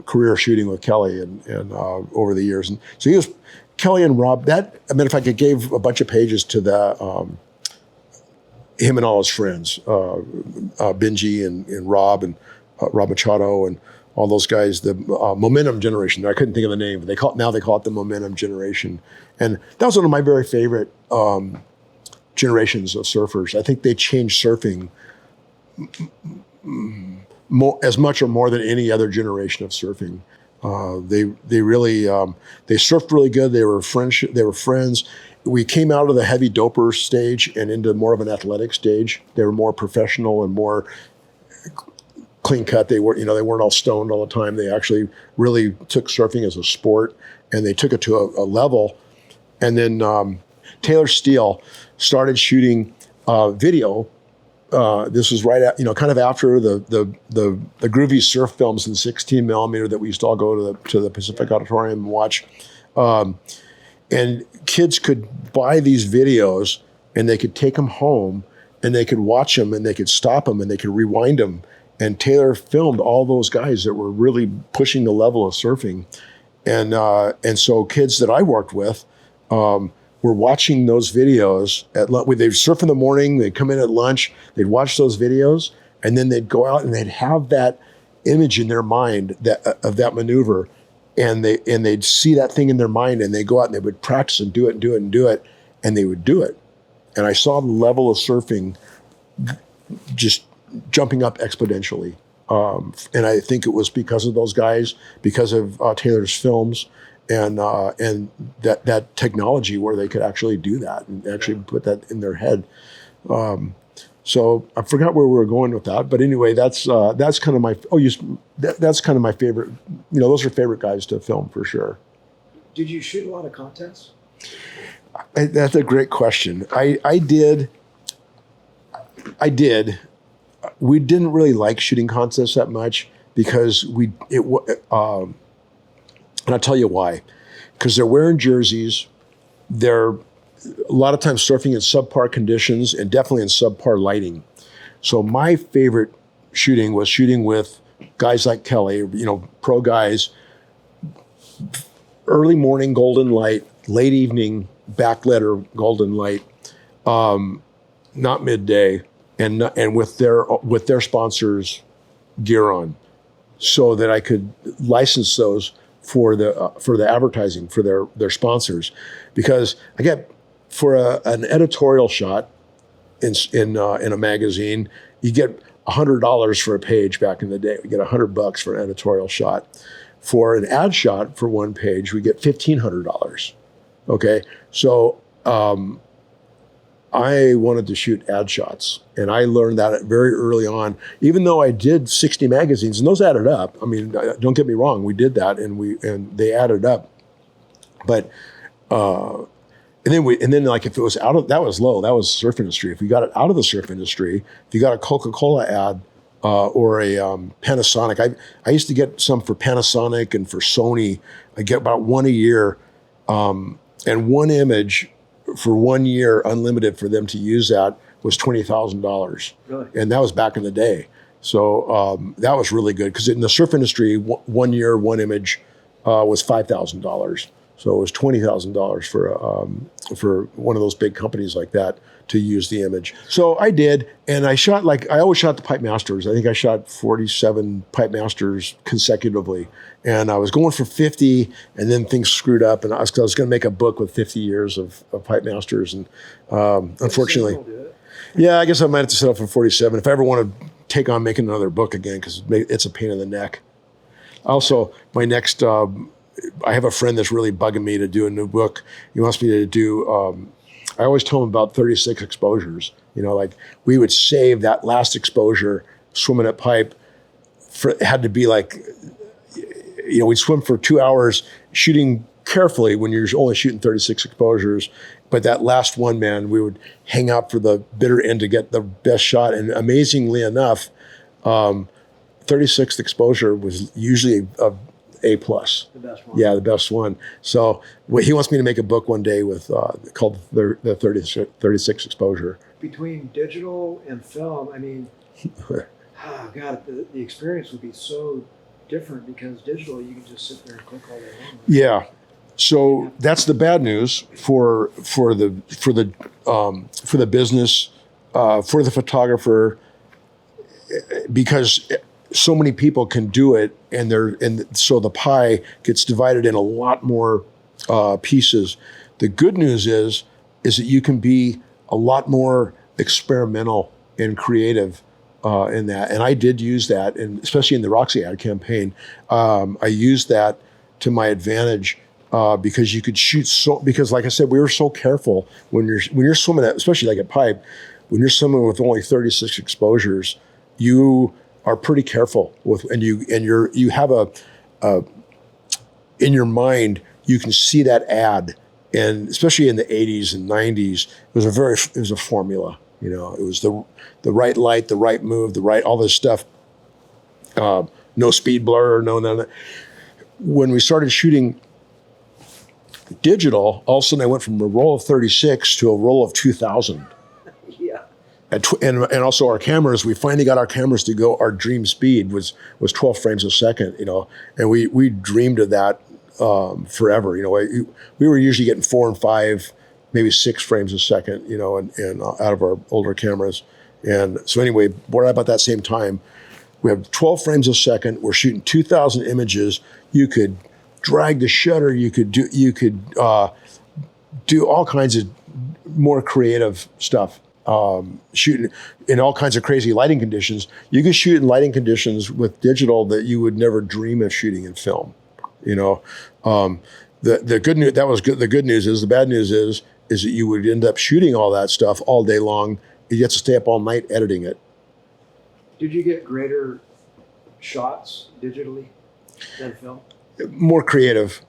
[SPEAKER 2] career shooting with Kelly and over the years. And so he was Kelly and Rob. In fact, I gave a bunch of pages to him and all his friends, Benji and Rob and Rob Machado and all those guys, the Momentum Generation. I couldn't think of the name, but they call it the Momentum Generation. And that was one of my very favorite generations of surfers. I think they changed surfing as much or more than any other generation of surfing. They really they surfed really good. They were friends. We came out of the heavy doper stage and into more of an athletic stage. They were more professional and more clean cut. They weren't all stoned all the time. They actually really took surfing as a sport, and they took it to a level. And then Taylor Steele started shooting video. This was right at, kind of after the groovy surf films in 16 millimeter that we used to all go to the Pacific Auditorium and watch. And kids could buy these videos and they could take them home and they could watch them and they could stop them and they could rewind them. And Taylor filmed all those guys that were really pushing the level of surfing. And so kids that I worked with were watching those videos. They'd surf in the morning, they'd come in at lunch, they'd watch those videos, and then they'd go out and they'd have that image in their mind of that maneuver. And they'd see that thing in their mind and they'd go out and they would practice and do it and do it and do it. And they would do it. And I saw the level of surfing just jumping up exponentially. And I think it was because of those guys, because of Taylor's films and that technology where they could actually do that and actually put that in their head. So I forgot where we were going with that, but anyway, that's kind of my that's kind of my favorite. Those are favorite guys to film for sure.
[SPEAKER 1] Did you shoot a lot of contests?
[SPEAKER 2] That's a great question. I did. We didn't really like shooting contests that much because and I'll tell you why. Because they're wearing jerseys, they're a lot of times surfing in subpar conditions and definitely in subpar lighting. So my favorite shooting was shooting with guys like Kelly, pro guys, early morning golden light, late evening backletter golden light, not midday, and with their sponsors gear on, so that I could license those for the advertising for their sponsors, because I get for an editorial shot in a magazine, you get $100 for a page back in the day. We get $100 for an editorial shot. For an ad shot for one page, we get $1,500. Okay, so I wanted to shoot ad shots, and I learned that very early on. Even though I did 60 magazines, and those added up. I mean, don't get me wrong, we did that, and they added up. But and then like if it was that was low. That was surf industry. If you got it out of the surf industry, if you got a Coca-Cola ad or a Panasonic, I used to get some for Panasonic and for Sony. I get about one a year, and one image for 1 year, unlimited for them to use that, was $20,000.
[SPEAKER 1] Really? And
[SPEAKER 2] that was back in the day. So that was really good, because in the surf industry, 1 year, one image was $5,000. So it was $20,000 for one of those big companies like that to use the image. So I did, and I shot I always shot the Pipe Masters. I think I shot 47 Pipe Masters consecutively, and I was going for 50, and then things screwed up, and I was going to make a book with 50 years of Pipe Masters, and unfortunately, yeah, I guess I might have to settle for 47 if I ever want to take on making another book again, because it's a pain in the neck. Also, my next. I have a friend that's really bugging me to do a new book. He wants me to do I always tell them about 36 exposures. Like we would save that last exposure swimming at pipe. It had to be like, we'd swim for 2 hours shooting carefully when you're only shooting 36 exposures. But that last one, man, we would hang out for the bitter end to get the best shot. And amazingly enough, 36th exposure was usually A+.
[SPEAKER 1] The best one.
[SPEAKER 2] Yeah, the best one. So he wants me to make a book one day with called the 36 exposure.
[SPEAKER 1] Between digital and film, I mean, oh God, the experience would be so different because digital, you can just sit there and click all day long.
[SPEAKER 2] Yeah. So that's the bad news for the business, for the photographer, because so many people can do it, and so the pie gets divided in a lot more pieces. The good news is that you can be a lot more experimental and creative in that, and I did use that, and especially in the Roxy ad campaign, I used that to my advantage. Because you could shoot because like I said, we were so careful when you're swimming at, especially like at pipe, when you're swimming with only 36 exposures, you are pretty careful and you have in your mind, you can see that ad, and especially in the 80s and 90s, it was a formula. It was the right light, the right move, all this stuff. No speed blur, no. When we started shooting digital, all of a sudden I went from a roll of 36 to a roll of 2000.
[SPEAKER 1] Yeah.
[SPEAKER 2] And also our cameras, we finally got our cameras to go, our dream speed was 12 frames a second, and we dreamed of that forever. We were usually getting 4 and 5, maybe 6 frames a second, and out of our older cameras. And so anyway, right about that same time, we have 12 frames a second. We're shooting 2,000 images. You could drag the shutter. You could do all kinds of more creative stuff. Shooting in all kinds of crazy lighting conditions. You could shoot in lighting conditions with digital that you would never dream of shooting in film. The good news, that was good. The good news is, the bad news is that you would end up shooting all that stuff all day long. You get to stay up all night editing it.
[SPEAKER 1] Did you get greater shots digitally than film?
[SPEAKER 2] More creative.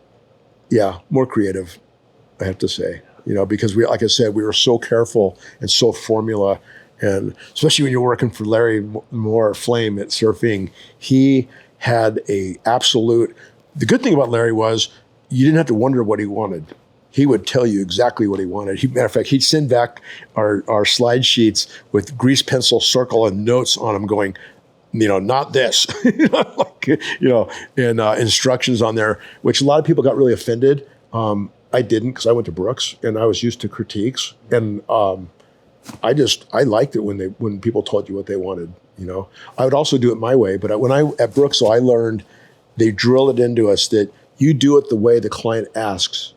[SPEAKER 2] Yeah, more creative, I have to say. Because like I said, we were so careful and so formula. And especially when you're working for Larry Moore Flame at Surfing, he had the good thing about Larry was you didn't have to wonder what he wanted. He would tell you exactly what he wanted. Matter of fact, he'd send back our slide sheets with grease pencil circle and notes on them going, not this, and instructions on there, which a lot of people got really offended. I didn't, because I went to Brooks and I was used to critiques, and I liked it when people told you what they wanted. I would also do it my way, but at Brooks, I learned they drill it into us that you do it the way the client asks.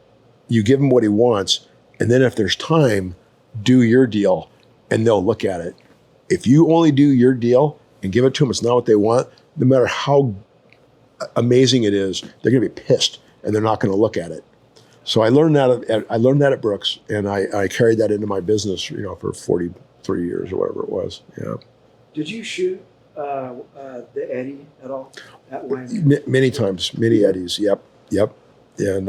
[SPEAKER 2] You give him what he wants, and then if there's time, do your deal, and they'll look at it. If you only do your deal and give it to them, it's not what they want, no matter how amazing it is, they're going to be pissed, and they're not going to look at it. So I learned that at Brooks, and I carried that into my business, for 43 years or whatever it was. Yeah.
[SPEAKER 1] Did you shoot the Eddie at all at Wyoming?
[SPEAKER 2] Many times, many Eddies. Yep. And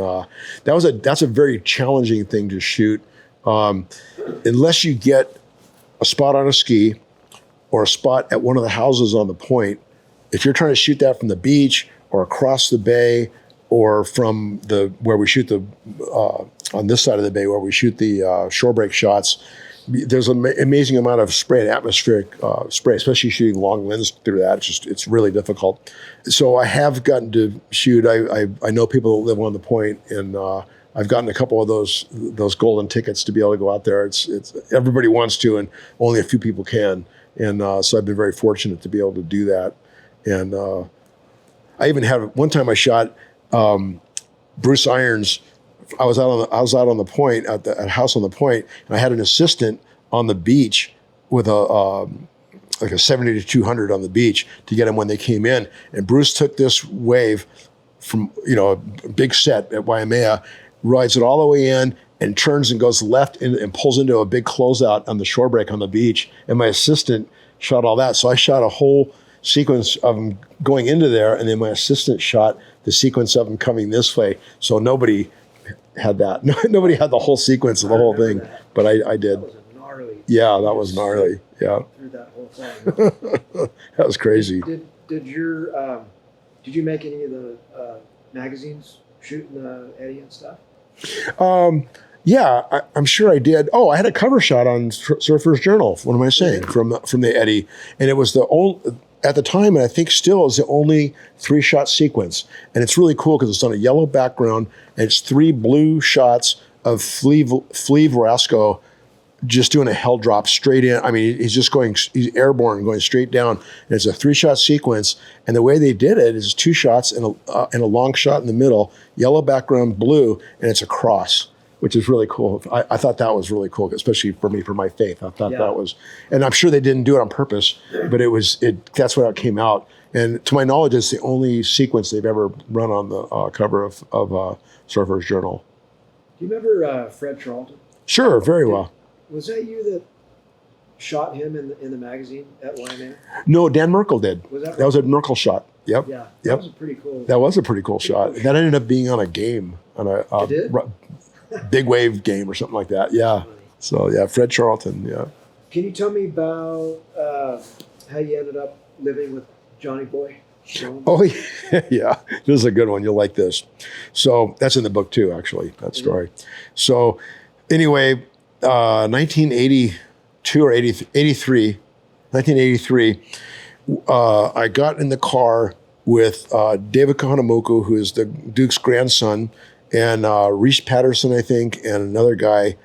[SPEAKER 2] that's a very challenging thing to shoot, unless you get a spot on a ski or a spot at one of the houses on the point. If you're trying to shoot that from the beach or across the bay, or from where we shoot on this side of the bay where we shoot the shore break shots, there's an amazing amount of spray and atmospheric spray, especially shooting long lens through that. It's really difficult. So I have gotten to shoot. I know people that live on the point, and I've gotten a couple of those golden tickets to be able to go out there. It's everybody wants to, and only a few people can. And so I've been very fortunate to be able to do that. And I even had one time I shot Bruce Irons. I was out on the point at the house on the point, and I had an assistant on the beach with like a 70 to 200 on the beach to get them when they came in. And Bruce took this wave from a big set at Waimea, rides it all the way in, and turns and goes left and pulls into a big closeout on the shore break on the beach. And my assistant shot all that. So I shot a whole sequence of them going into there, and then my assistant shot the sequence of them coming this way. So nobody had that. Nobody had the whole sequence of the whole thing, but I did.
[SPEAKER 1] That was a gnarly.
[SPEAKER 2] Yeah, that was gnarly. Yeah,
[SPEAKER 1] Through that whole thing.
[SPEAKER 2] that was crazy.
[SPEAKER 1] Did you make any of the magazines shooting Eddie and stuff?
[SPEAKER 2] Yeah, I'm sure I did. Oh, I had a cover shot on Surfer's Journal. What am I saying? From the Eddie, and it was the only at the time, and I think still is the only 3-shot sequence. And it's really cool because it's on a yellow background, and it's 3 blue shots of Flea Verasco just doing a hell drop straight in. I mean, he's airborne, going straight down. And it's a 3-shot sequence. And the way they did it is 2 shots and a long shot in the middle, yellow background, blue, and it's a cross, which is really cool. I thought that was really cool, especially for me, for my faith. I thought that was, and I'm sure they didn't do it on purpose, but that's what came out. And to my knowledge, it's the only sequence they've ever run on the cover of Surfer's Journal.
[SPEAKER 1] Do you remember Fred Charlton?
[SPEAKER 2] Sure, very well.
[SPEAKER 1] Was that you that shot him in the magazine at Wyoming?
[SPEAKER 2] No, Dan Merkel did.
[SPEAKER 1] Was that?
[SPEAKER 2] That was a Merkel shot. Yep.
[SPEAKER 1] Yeah.
[SPEAKER 2] Yep.
[SPEAKER 1] That was a pretty cool.
[SPEAKER 2] That was a pretty cool shot. That ended up being on a game, on a big wave game or something like that. Yeah. So yeah, Fred Charlton. Yeah.
[SPEAKER 1] Can you tell me about how you ended up living with Johnny Boy?
[SPEAKER 2] Oh yeah, this is a good one. You'll like this. So that's in the book too, actually, that story. So anyway, 1982 or 1983, I got in the car with David Kahanamoku, who is the Duke's grandson, and Reese Patterson, I think, and another guy.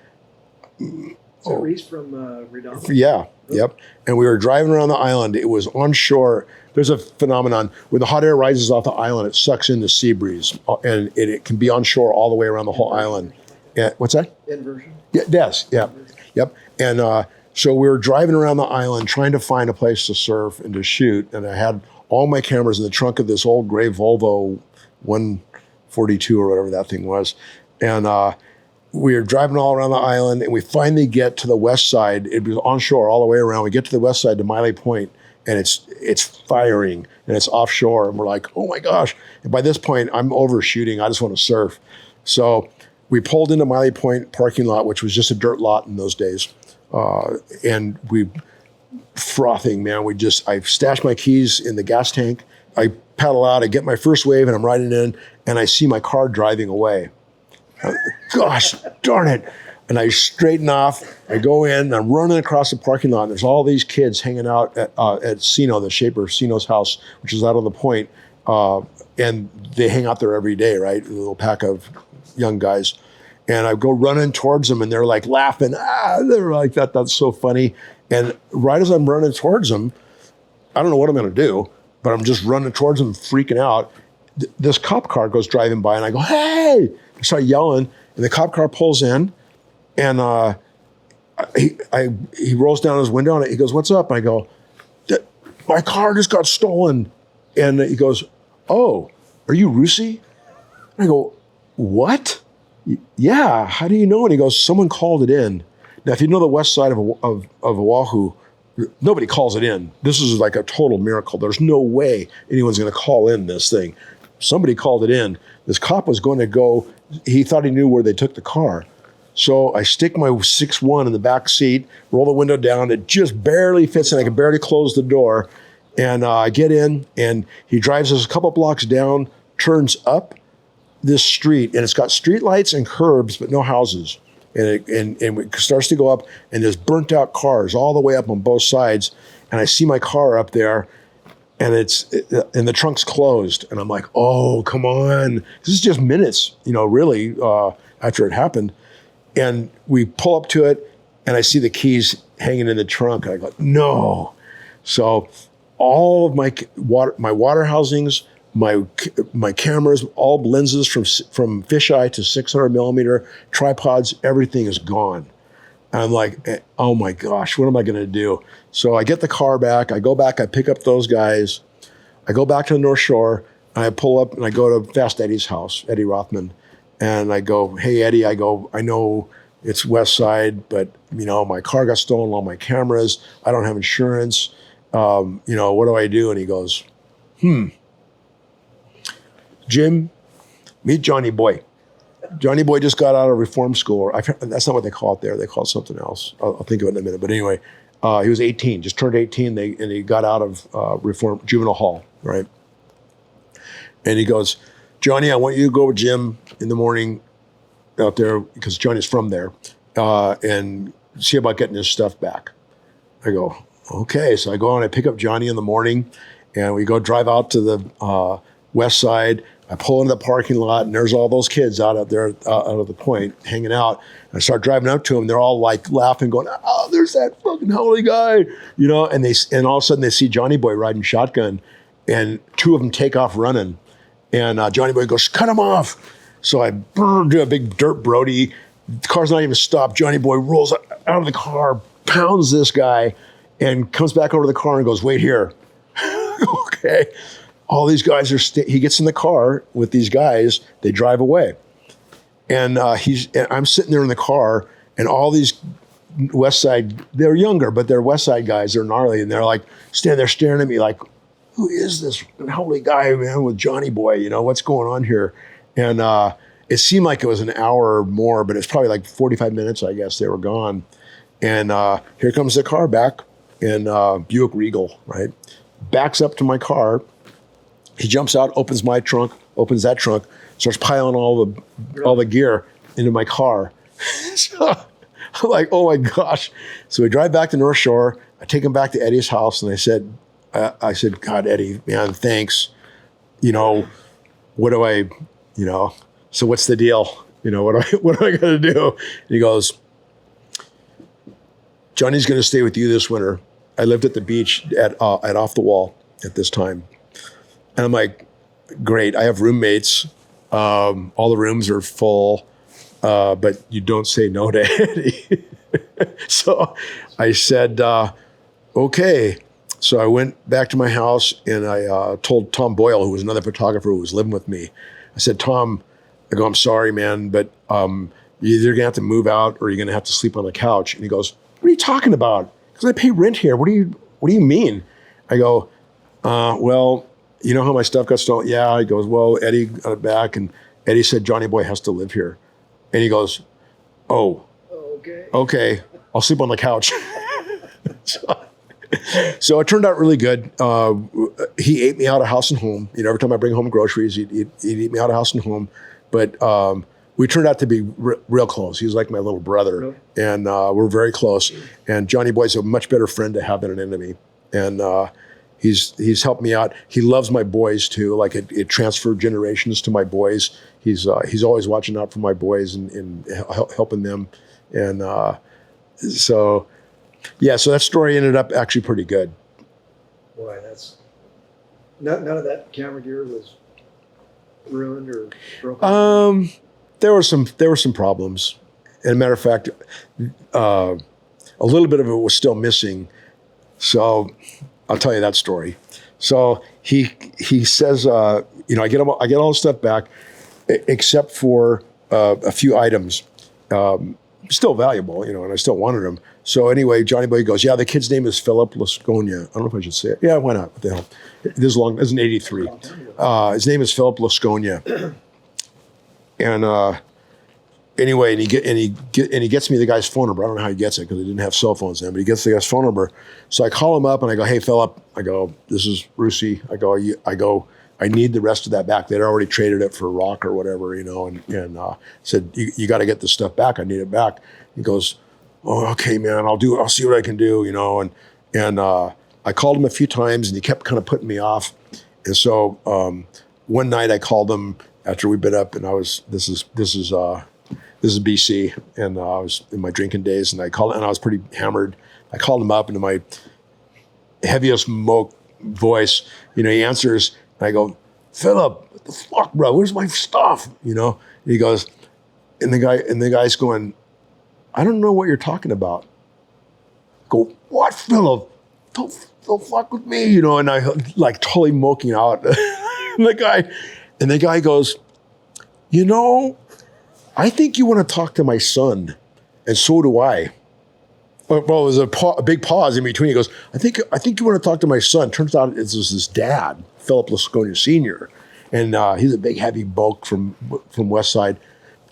[SPEAKER 1] Is that Reese from Redondo?
[SPEAKER 2] Yeah, yep. And we were driving around the island. It was onshore. There's a phenomenon when the hot air rises off the island, it sucks in the sea breeze, and it can be onshore all the way around the whole island. And, what's that?
[SPEAKER 1] Inversion.
[SPEAKER 2] Yeah, it does. Yeah, yep. And so we were driving around the island trying to find a place to surf and to shoot. And I had all my cameras in the trunk of this old gray Volvo 142 or whatever that thing was. And we were driving all around the island, and we finally get to the west side. It was onshore all the way around. We get to the west side to Miley Point, and it's firing, and it's offshore. And we're like, oh my gosh. And by this point, I'm overshooting. I just want to surf. So we pulled into Miley Point parking lot, which was just a dirt lot in those days. And we frothing, man. I stashed my keys in the gas tank. I paddle out, I get my first wave, and I'm riding in, and I see my car driving away. Gosh darn it. And I straighten off, I go in, and I'm running across the parking lot, and there's all these kids hanging out at Sino, the shaper, Sino's house, which is out on the point. And they hang out there every day, right? A little pack of young guys. And I go running towards them, and they're like laughing. They're like, that's so funny. And right as I'm running towards them, I don't know what I'm going to do, but I'm just running towards them, freaking out. This cop car goes driving by, and I go, hey! I start yelling, and the cop car pulls in, and he rolls down his window, and he goes, what's up? And I go, my car just got stolen. And he goes, oh, are you Russi? And I go, what? Yeah, how do you know? And he goes, someone called it in. Now, if you know the west side of Oahu, nobody calls it in. This is like a total miracle. There's no way anyone's going to call in this thing. Somebody called it in. This cop was going to go, he thought he knew where they took the car. So I stick my 6'1" in the back seat, roll the window down. It just barely fits in. I can barely close the door. And I get in, and he drives us a couple blocks down, turns up this street, and it's got street lights and curbs, but no houses. And it starts to go up, and there's burnt out cars all the way up on both sides. And I see my car up there, and and the trunk's closed. And I'm like, oh, come on. This is just minutes, really, after it happened. And we pull up to it, and I see the keys hanging in the trunk. And I go, no. So all of my water housings, my cameras, all lenses from fisheye to 600 millimeter, tripods, everything is gone. And I'm like, oh my gosh, what am I going to do? So I get the car back. I go back. I pick up those guys. I go back to the North Shore, and I pull up, and I go to Fast Eddie's house, Eddie Rothman. And I go, hey, Eddie, I know it's West Side, but, my car got stolen, all my cameras. I don't have insurance. What do I do? And he goes, Jim, meet Johnny Boy. Johnny Boy just got out of reform school. That's not what they call it there. They call it something else. I'll think of it in a minute. But anyway, he was 18, just turned 18, and he got out of reform juvenile hall, right? And he goes, Johnny, I want you to go with Jim in the morning out there, because Johnny's from there, and see about getting his stuff back. I go, okay. So I go and I pick up Johnny in the morning, and we go drive out to the West Side. I pull into the parking lot, and there's all those kids out there, out of the point, hanging out. And I start driving up to them. They're all like laughing, going, "Oh, there's that fucking holy guy," And all of a sudden they see Johnny Boy riding shotgun, and two of them take off running, and Johnny Boy goes, "Cut him off!" So I do a big dirt Brody. The car's not even stopped. Johnny Boy rolls out of the car, pounds this guy, and comes back over to the car and goes, "Wait here." Okay. All these guys he gets in the car with these guys, they drive away. And I'm sitting there in the car, and all these West Side, they're younger, but they're West Side guys, they're gnarly, and they're like standing there staring at me like, who is this holy guy, man, with Johnny Boy? What's going on here? And it seemed like it was an hour or more, but it's probably like 45 minutes, I guess, they were gone. And here comes the car back, and Buick Regal, right? Backs up to my car. He jumps out, opens my trunk, opens that trunk, starts piling all the gear into my car. So I'm like, oh my gosh. So we drive back to North Shore. I take him back to Eddie's house, and I said, God, Eddie, man, thanks. What do I, so what's the deal? What do I got to do? And he goes, Johnny's going to stay with you this winter. I lived at the beach at Off the Wall at this time. And I'm like, great, I have roommates. All the rooms are full, but you don't say no to Eddie. So I said, okay. So I went back to my house, and I told Tom Boyle, who was another photographer who was living with me. I said, Tom, I'm sorry, man, but you're either going to have to move out or you're going to have to sleep on the couch. And he goes, what are you talking about? Because I pay rent here. What do you mean? I go, well, you know how my stuff got stolen? Yeah. He goes, well, Eddie got it back, and Eddie said Johnny Boy has to live here. And he goes, oh, okay, I'll sleep on the couch. So it turned out really good. He ate me out of house and home. Every time I bring home groceries, he'd eat me out of house and home. But we turned out to be real close. He was like my little brother, really? And we're very close. And Johnny Boy's a much better friend to have than an enemy. And he's helped me out. He loves my boys too. Like it transferred generations to my boys. He's always watching out for my boys and helping them. And so that story ended up actually pretty good.
[SPEAKER 1] Boy, that's none of that camera gear was ruined or broken.
[SPEAKER 2] There were some problems. And a matter of fact, a little bit of it was still missing. So I'll tell you that story. So he says, I get all the stuff back, except for a few items, still valuable, and I still wanted them. So anyway, Johnny Boy goes, yeah, the kid's name is Philip Lasconia. I don't know if I should say it. Yeah, why not? What the hell? This is an 83. His name is Philip Lasconia. And anyway, and he gets me the guy's phone number. I don't know how he gets it because he didn't have cell phones then, but he gets the guy's phone number. So I call him up and I go, hey, Philip. I go, this is Russi. I go, I need the rest of that back. They'd already traded it for rock or whatever, and said, you got to get this stuff back. I need it back. He goes, oh, okay, man, I'll see what I can do, and I called him a few times and he kept kind of putting me off. And so one night I called him after we'd been up, and this is BC, and I was in my drinking days, and I called, and I was pretty hammered. I called him up into my heaviest moke voice. He answers, and I go, Philip, what the fuck, bro? Where's my stuff? And he goes, and the guy's going, I don't know what you're talking about. I go, what, Philip? Don't fuck with me, and I like totally moking out. And the guy goes, I think you want to talk to my son. And so do I. Well, it was a big pause in between. He goes, I think you want to talk to my son. Turns out it was his dad, Philip Lasconia Sr. And he's a big, heavy bulk from West Side.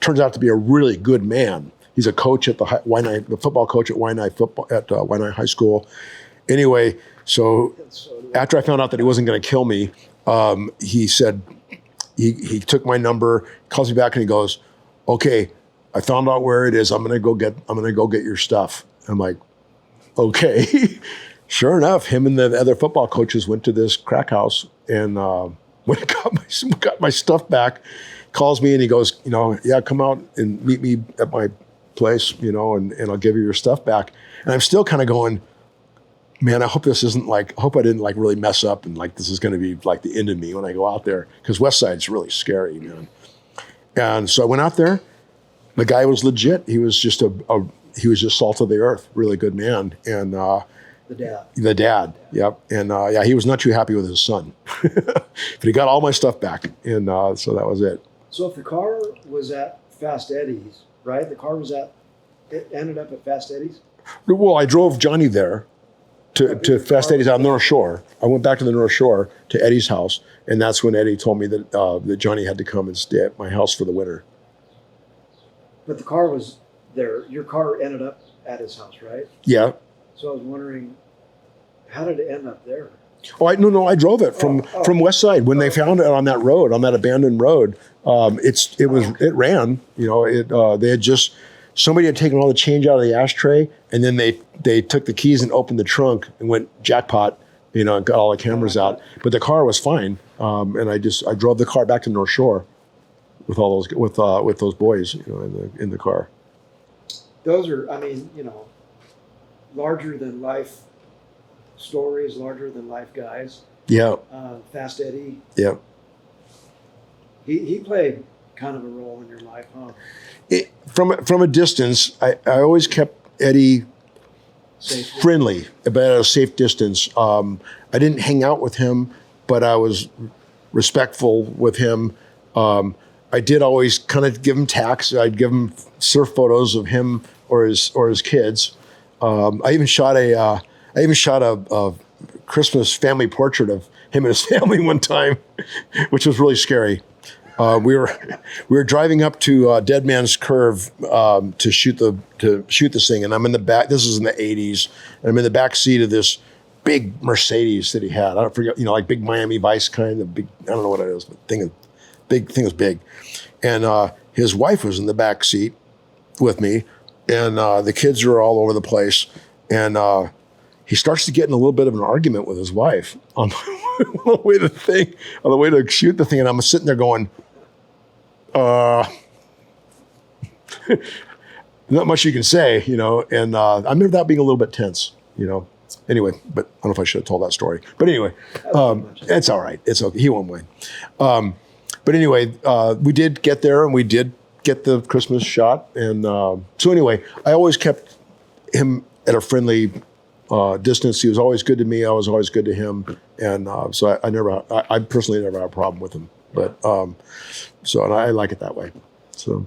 [SPEAKER 2] Turns out to be a really good man. He's a coach at the football coach at Waianae High School. Anyway, so after I found out that he wasn't going to kill me, he said, he took my number, calls me back, and he goes, okay, I found out where it is. I'm gonna go get your stuff. I'm like, okay. Sure enough, him and the other football coaches went to this crack house and went and got my stuff back. Calls me and he goes, yeah, come out and meet me at my place, and I'll give you your stuff back. And I'm still kind of going, man, I hope this isn't I hope I didn't really mess up and this is going to be like the end of me when I go out there, because West Side's really scary, man. And so I went out there. The guy was legit. He was just he was just salt of the earth, really good man. And the dad, yep. And he was not too happy with his son, but he got all my stuff back, and so that was it.
[SPEAKER 1] So if the car was at Fast Eddie's, right? It ended up at Fast Eddie's?
[SPEAKER 2] Well, I drove Johnny there to Fast Eddie's out on the North Shore. I went back to the North Shore to Eddie's house, and that's when Eddie told me that Johnny had to come and stay at my house for the winter.
[SPEAKER 1] But the car was there. Your car ended up at his house, right?
[SPEAKER 2] Yeah.
[SPEAKER 1] So I was wondering, how did it end up there?
[SPEAKER 2] Oh, I drove it from West Side when they found it on that road, on that abandoned road. It ran. They had just, somebody had taken all the change out of the ashtray, and then they took the keys and opened the trunk and went jackpot, and got all the cameras out. But the car was fine, and I drove the car back to North Shore with all those with those boys, in the car.
[SPEAKER 1] Those are, larger than life stories, larger than life guys.
[SPEAKER 2] Yeah.
[SPEAKER 1] Fast Eddie.
[SPEAKER 2] Yeah.
[SPEAKER 1] He played kind of a role in your life, huh?
[SPEAKER 2] From a distance, I always kept Eddie
[SPEAKER 1] Safely.
[SPEAKER 2] Friendly, but at a safe distance. I didn't hang out with him, but I was respectful with him. I did always kind of give him tacks. I'd give him surf photos of him or his kids. I even shot a Christmas family portrait of him and his family one time, which was really scary. We were driving up to Dead Man's Curve to shoot this thing, and I'm in the back. This is in the '80s, and I'm in the back seat of this big Mercedes that he had. I don't forget, like big Miami Vice kind of big. I don't know what it is, but thing was big, and his wife was in the back seat with me, and the kids were all over the place, and he starts to get in a little bit of an argument with his wife on the way to shoot the thing, and I'm sitting there going, not much you can say, and I remember that being a little bit tense, Anyway, but I don't know if I should have told that story. But anyway, it's all right. It's okay. He won't mind. But anyway, we did get there, and we did get the Christmas shot. And so anyway, I always kept him at a friendly distance. He was always good to me. I was always good to him. And so I personally never had a problem with him. But and I like it that way. So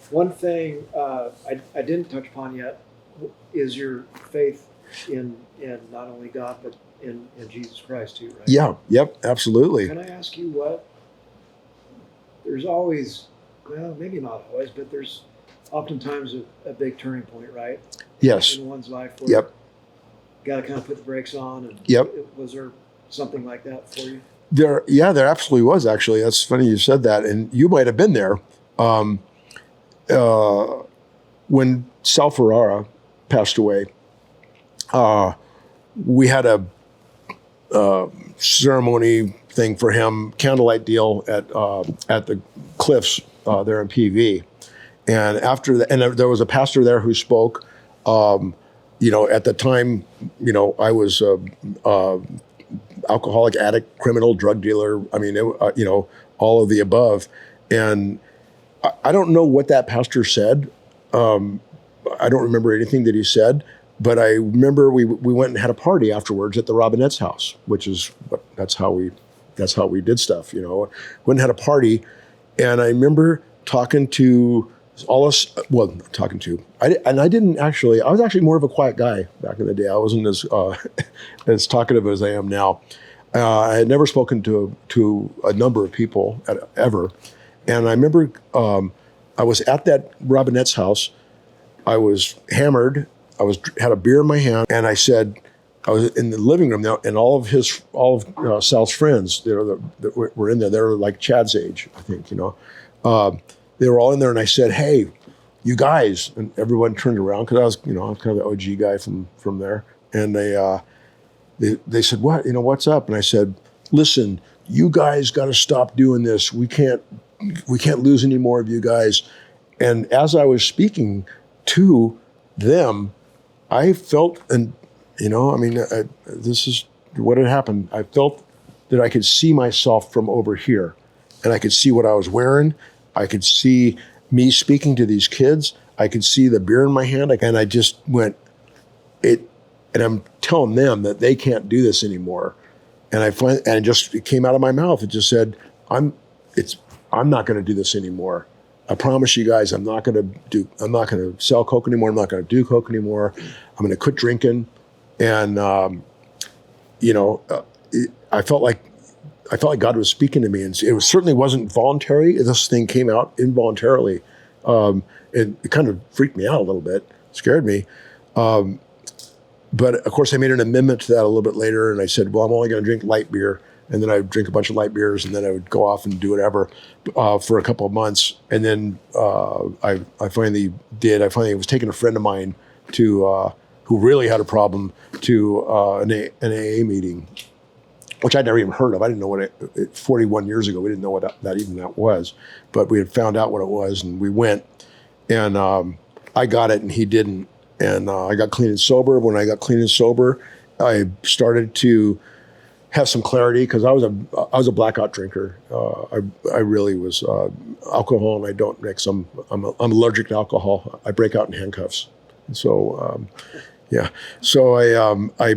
[SPEAKER 1] one thing I didn't touch upon yet is your faith in not only God but in Jesus Christ too, right?
[SPEAKER 2] Yeah. Yep. Absolutely.
[SPEAKER 1] Can I ask you what? There's always, well, maybe not always, but there's oftentimes a big turning point, right?
[SPEAKER 2] Yes.
[SPEAKER 1] In one's life where
[SPEAKER 2] Yep.
[SPEAKER 1] got to kind of put the brakes on. And
[SPEAKER 2] Yep.
[SPEAKER 1] Was there something like that for you?
[SPEAKER 2] There absolutely was, actually. That's funny you said that. And you might have been there. When Sal Ferrara passed away, we had a ceremony thing for him, candlelight deal at the Cliffs there in PV. And after that, and there was a pastor there who spoke. At the time, I was alcoholic, addict, criminal, drug dealer. I mean, all of the above. And I don't know what that pastor said. I don't remember anything that he said, but I remember we went and had a party afterwards at the Robinette's house, which is that's how we did stuff. Went and had a party, And I remember talking to all us, well, talking to, I was actually more of a quiet guy back in the day. I wasn't as talkative as I am now. I had never spoken to a number of people ever. And I remember I was at that Robinette's house. I was hammered. Had a beer in my hand, and I said, I was in the living room now, and all of Sal's friends that were in there. They were like Chad's age, I think. They were all in there, and I said, "Hey, you guys!" And everyone turned around because I was kind of the OG guy from there, and they said, "What? What's up?" And I said, "Listen, you guys got to stop doing this. We can't lose any more of you guys." And as I was speaking to them, I felt, and this is what had happened. I felt that I could see myself from over here, and I could see what I was wearing. I could see me speaking to these kids. I could see the beer in my hand, and I just went, and I'm telling them that they can't do this anymore. And it came out of my mouth. It just said, I'm not going to do this anymore. I promise you guys, I'm not going to sell coke anymore. I'm not going to do coke anymore. I'm going to quit drinking. And, I felt like God was speaking to me, and it certainly wasn't voluntary. This thing came out involuntarily. It kind of freaked me out a little bit, scared me. But of course I made an amendment to that a little bit later, and I said, well, I'm only going to drink light beer. And then I would drink a bunch of light beers, and then I would go off and do whatever for a couple of months. And then I finally was taking a friend of mine to who really had a problem to an AA meeting, which I'd never even heard of. I didn't know what 41 years ago, we didn't know what that was. But we had found out what it was, and we went. And I got it, and he didn't. And I got clean and sober. When I got clean and sober, I started to have some clarity, because I was a blackout drinker. I really was. Alcohol, and I don't mix. I'm allergic to alcohol. I break out in handcuffs. So yeah. So I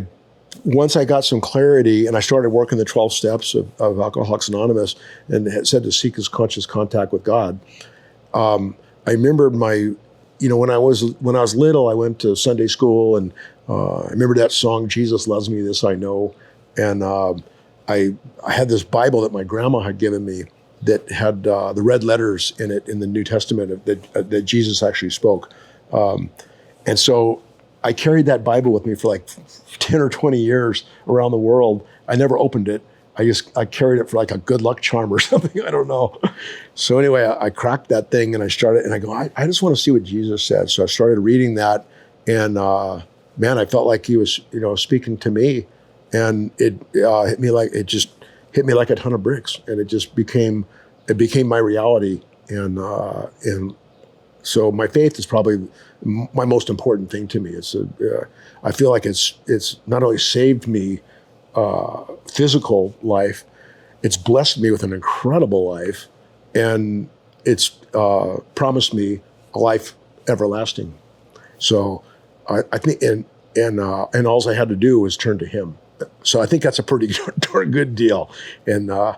[SPEAKER 2] once I got some clarity, and I started working the 12 steps of Alcoholics Anonymous, and it said to seek his conscious contact with God. I remember when I was little, I went to Sunday school, and I remember that song, "Jesus Loves Me, This I Know." And I had this Bible that my grandma had given me that had the red letters in it in the New Testament that Jesus actually spoke. And so I carried that Bible with me for like 10 or 20 years around the world. I never opened it. I carried it for like a good luck charm or something. I don't know. So anyway, I cracked that thing, and I started, and I go, I just want to see what Jesus said. So I started reading that, and man, I felt like he was, speaking to me. And it hit me like a ton of bricks, and it became my reality. And so my faith is probably my most important thing to me. I feel like it's not only saved me physical life, it's blessed me with an incredible life, and it's promised me a life everlasting. So I think and all I had to do was turn to Him. So I think that's a pretty darn good deal, and I've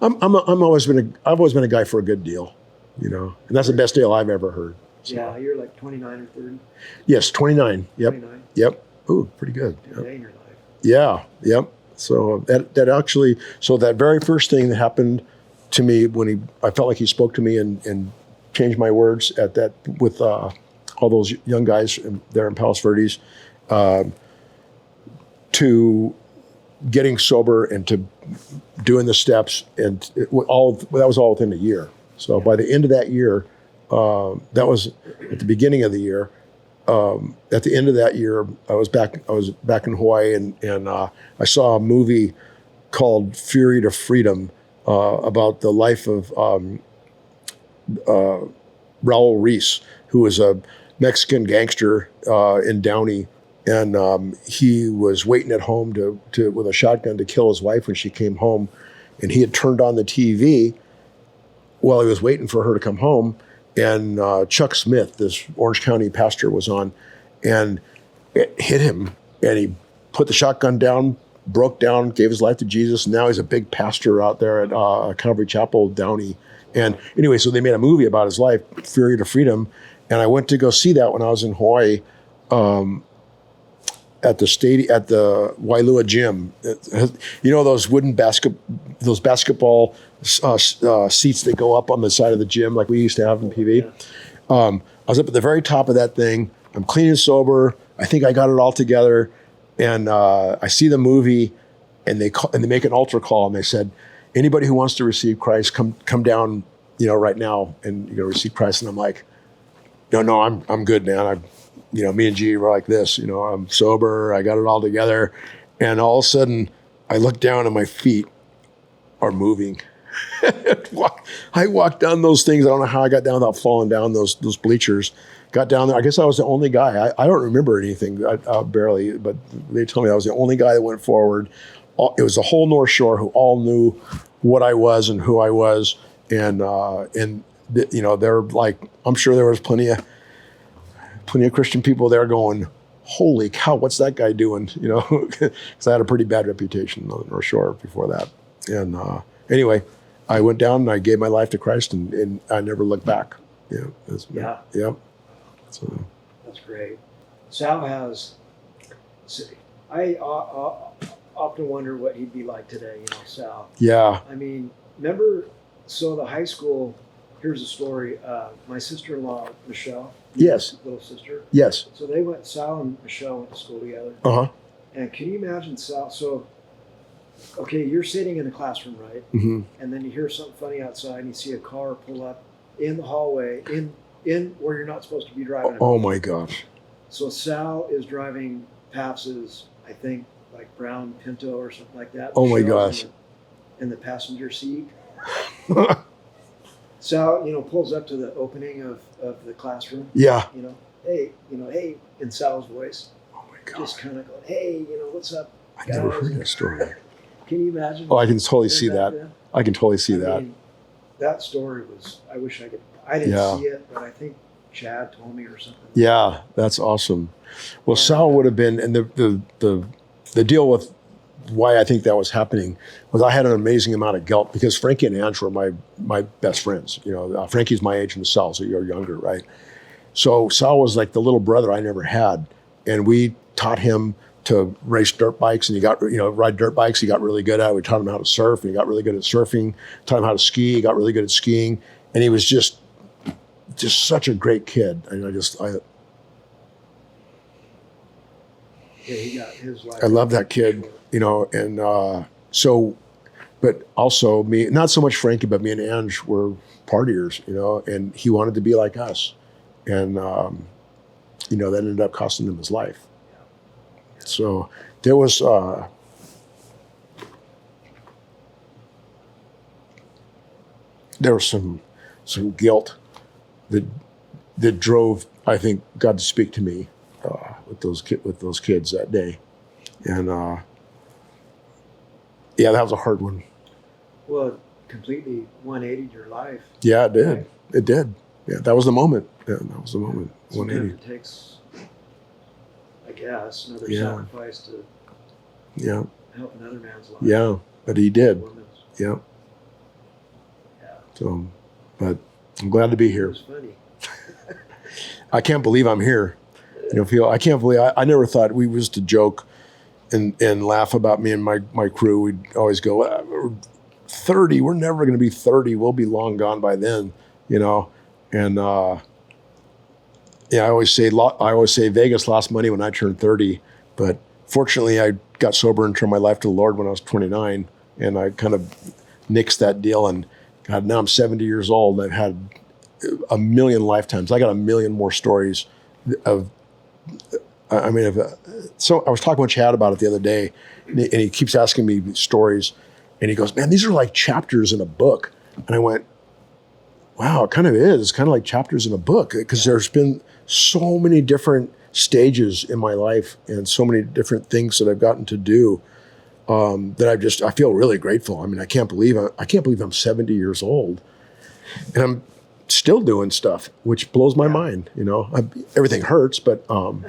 [SPEAKER 2] always been a guy for a good deal, and that's the best deal I've ever heard. So.
[SPEAKER 1] Yeah, you're like 29 or 30.
[SPEAKER 2] Yes, 29. Yep.
[SPEAKER 1] 29.
[SPEAKER 2] Yep. Ooh, pretty good.
[SPEAKER 1] Good day in your life.
[SPEAKER 2] Yeah. Yep. So that very first thing that happened to me I felt like he spoke to me and changed my words with all those young guys there in Palos Verdes. To getting sober and to doing the steps, and that was all within a year. So by the end of that year, that was at the beginning of the year. At the end of that year, I was back in Hawaii, and I saw a movie called Fury to Freedom about the life of Raul Reese, who was a Mexican gangster in Downey. And he was waiting at home with a shotgun to kill his wife when she came home. And he had turned on the TV while he was waiting for her to come home. And Chuck Smith, this Orange County pastor, was on, and it hit him. And he put the shotgun down, broke down, gave his life to Jesus. And now he's a big pastor out there at Calvary Chapel, Downey. And anyway, so they made a movie about his life, Fury to Freedom. And I went to go see that when I was in Hawaii, at the Wailua gym. You know those wooden basketball seats that go up on the side of the gym like we used to have in PV. I was up at the very top of that thing. I'm clean and sober. I think I got it all together. And I see the movie, and they make an altar call, and they said, anybody who wants to receive Christ, come down, right now, and receive Christ. And I'm like, no, I'm good, man. Me and G were like this, I'm sober, I got it all together. And all of a sudden I look down and my feet are moving. I walked down those things. I don't know how I got down without falling down those bleachers. Got down there. I guess I was the only guy. I don't remember anything, barely, but they told me I was the only guy that went forward. It was the whole North Shore who all knew what I was and who I was. And they're like, I'm sure there was plenty of Christian people there going, holy cow, what's that guy doing? Because I had a pretty bad reputation on the North Shore before that. And anyway, I went down and I gave my life to Christ, and I never looked back. Yeah. So
[SPEAKER 1] that's great. Sal has. I often wonder what he'd be like today. Sal.
[SPEAKER 2] Yeah.
[SPEAKER 1] I mean, remember? So the high school. Here's a story. My sister-in-law, Michelle.
[SPEAKER 2] Yes.
[SPEAKER 1] Little sister.
[SPEAKER 2] Yes.
[SPEAKER 1] So Sal and Michelle went to school together.
[SPEAKER 2] Uh-huh.
[SPEAKER 1] And can you imagine Sal? So, okay, you're sitting in a classroom, right?
[SPEAKER 2] Mm-hmm.
[SPEAKER 1] And then you hear something funny outside, and you see a car pull up in the hallway, in where you're not supposed to be driving.
[SPEAKER 2] Oh my gosh.
[SPEAKER 1] So Sal is driving Paps's, I think, like brown Pinto or something like that.
[SPEAKER 2] Oh my gosh.
[SPEAKER 1] In the passenger seat. Sal, pulls up to the opening of the classroom.
[SPEAKER 2] Yeah.
[SPEAKER 1] Hey, in Sal's voice.
[SPEAKER 2] Oh my God.
[SPEAKER 1] Just kind of going, hey, what's up,
[SPEAKER 2] I
[SPEAKER 1] guys?
[SPEAKER 2] never heard that story.
[SPEAKER 1] Can you imagine?
[SPEAKER 2] Oh, I can totally see that.
[SPEAKER 1] Then?
[SPEAKER 2] I can totally see that.
[SPEAKER 1] mean, that story was, I wish I could, I didn't see it, but I think Chad told me or something.
[SPEAKER 2] Yeah, that's awesome. Well, Sal would have been, and the deal with why I think that was happening was I had an amazing amount of guilt because Frankie and Ange were my best friends. Frankie's my age and Sal, so you're younger, right? So Sal was like the little brother I never had, and we taught him to race dirt bikes, and he got ride dirt bikes. He got really good at it. We taught him how to surf, and he got really good at surfing. Taught him how to ski. He got really good at skiing, and he was just such a great kid. And
[SPEAKER 1] Yeah, he got his life.
[SPEAKER 2] I love that kid, and so, but also me, not so much Frankie, but me and Ange were partiers, and he wanted to be like us. And, that ended up costing him his life. So there was, some guilt that drove, I think, God to speak to me with those kids that day, and that was a hard one.
[SPEAKER 1] Well, it completely 180'd your life.
[SPEAKER 2] Yeah, it did.
[SPEAKER 1] Right.
[SPEAKER 2] It did. Yeah, that was the moment. Yeah, that was the moment.
[SPEAKER 1] Sometimes
[SPEAKER 2] 180.
[SPEAKER 1] it takes, I guess, another
[SPEAKER 2] Yeah.
[SPEAKER 1] sacrifice to
[SPEAKER 2] Yeah,
[SPEAKER 1] help another man's life.
[SPEAKER 2] yeah, but he did.
[SPEAKER 1] Woman's.
[SPEAKER 2] Yeah.
[SPEAKER 1] Yeah.
[SPEAKER 2] So, but I'm glad to be
[SPEAKER 1] It
[SPEAKER 2] here.
[SPEAKER 1] was funny.
[SPEAKER 2] I can't believe I'm here. I can't believe I never thought we used to joke and laugh about me and my crew. We'd always go, we're 30. We're never going to be 30. We'll be long gone by then, And I always say Vegas lost money when I turned 30, but fortunately I got sober and turned my life to the Lord when I was 29, and I kind of nixed that deal. And God, now I'm 70 years old, and I've had a million lifetimes. I got a million more stories of. So I was talking with Chad about it the other day, and he keeps asking me stories, and he goes, "Man, these are like chapters in a book." And I went, "Wow, it kind of is. It's kind of like chapters in a book because there's been so many different stages in my life and so many different things that I've gotten to do that I feel really grateful. I mean, I can't believe I'm 70 years old, and I'm still doing stuff, which blows my mind. Everything hurts, but I'm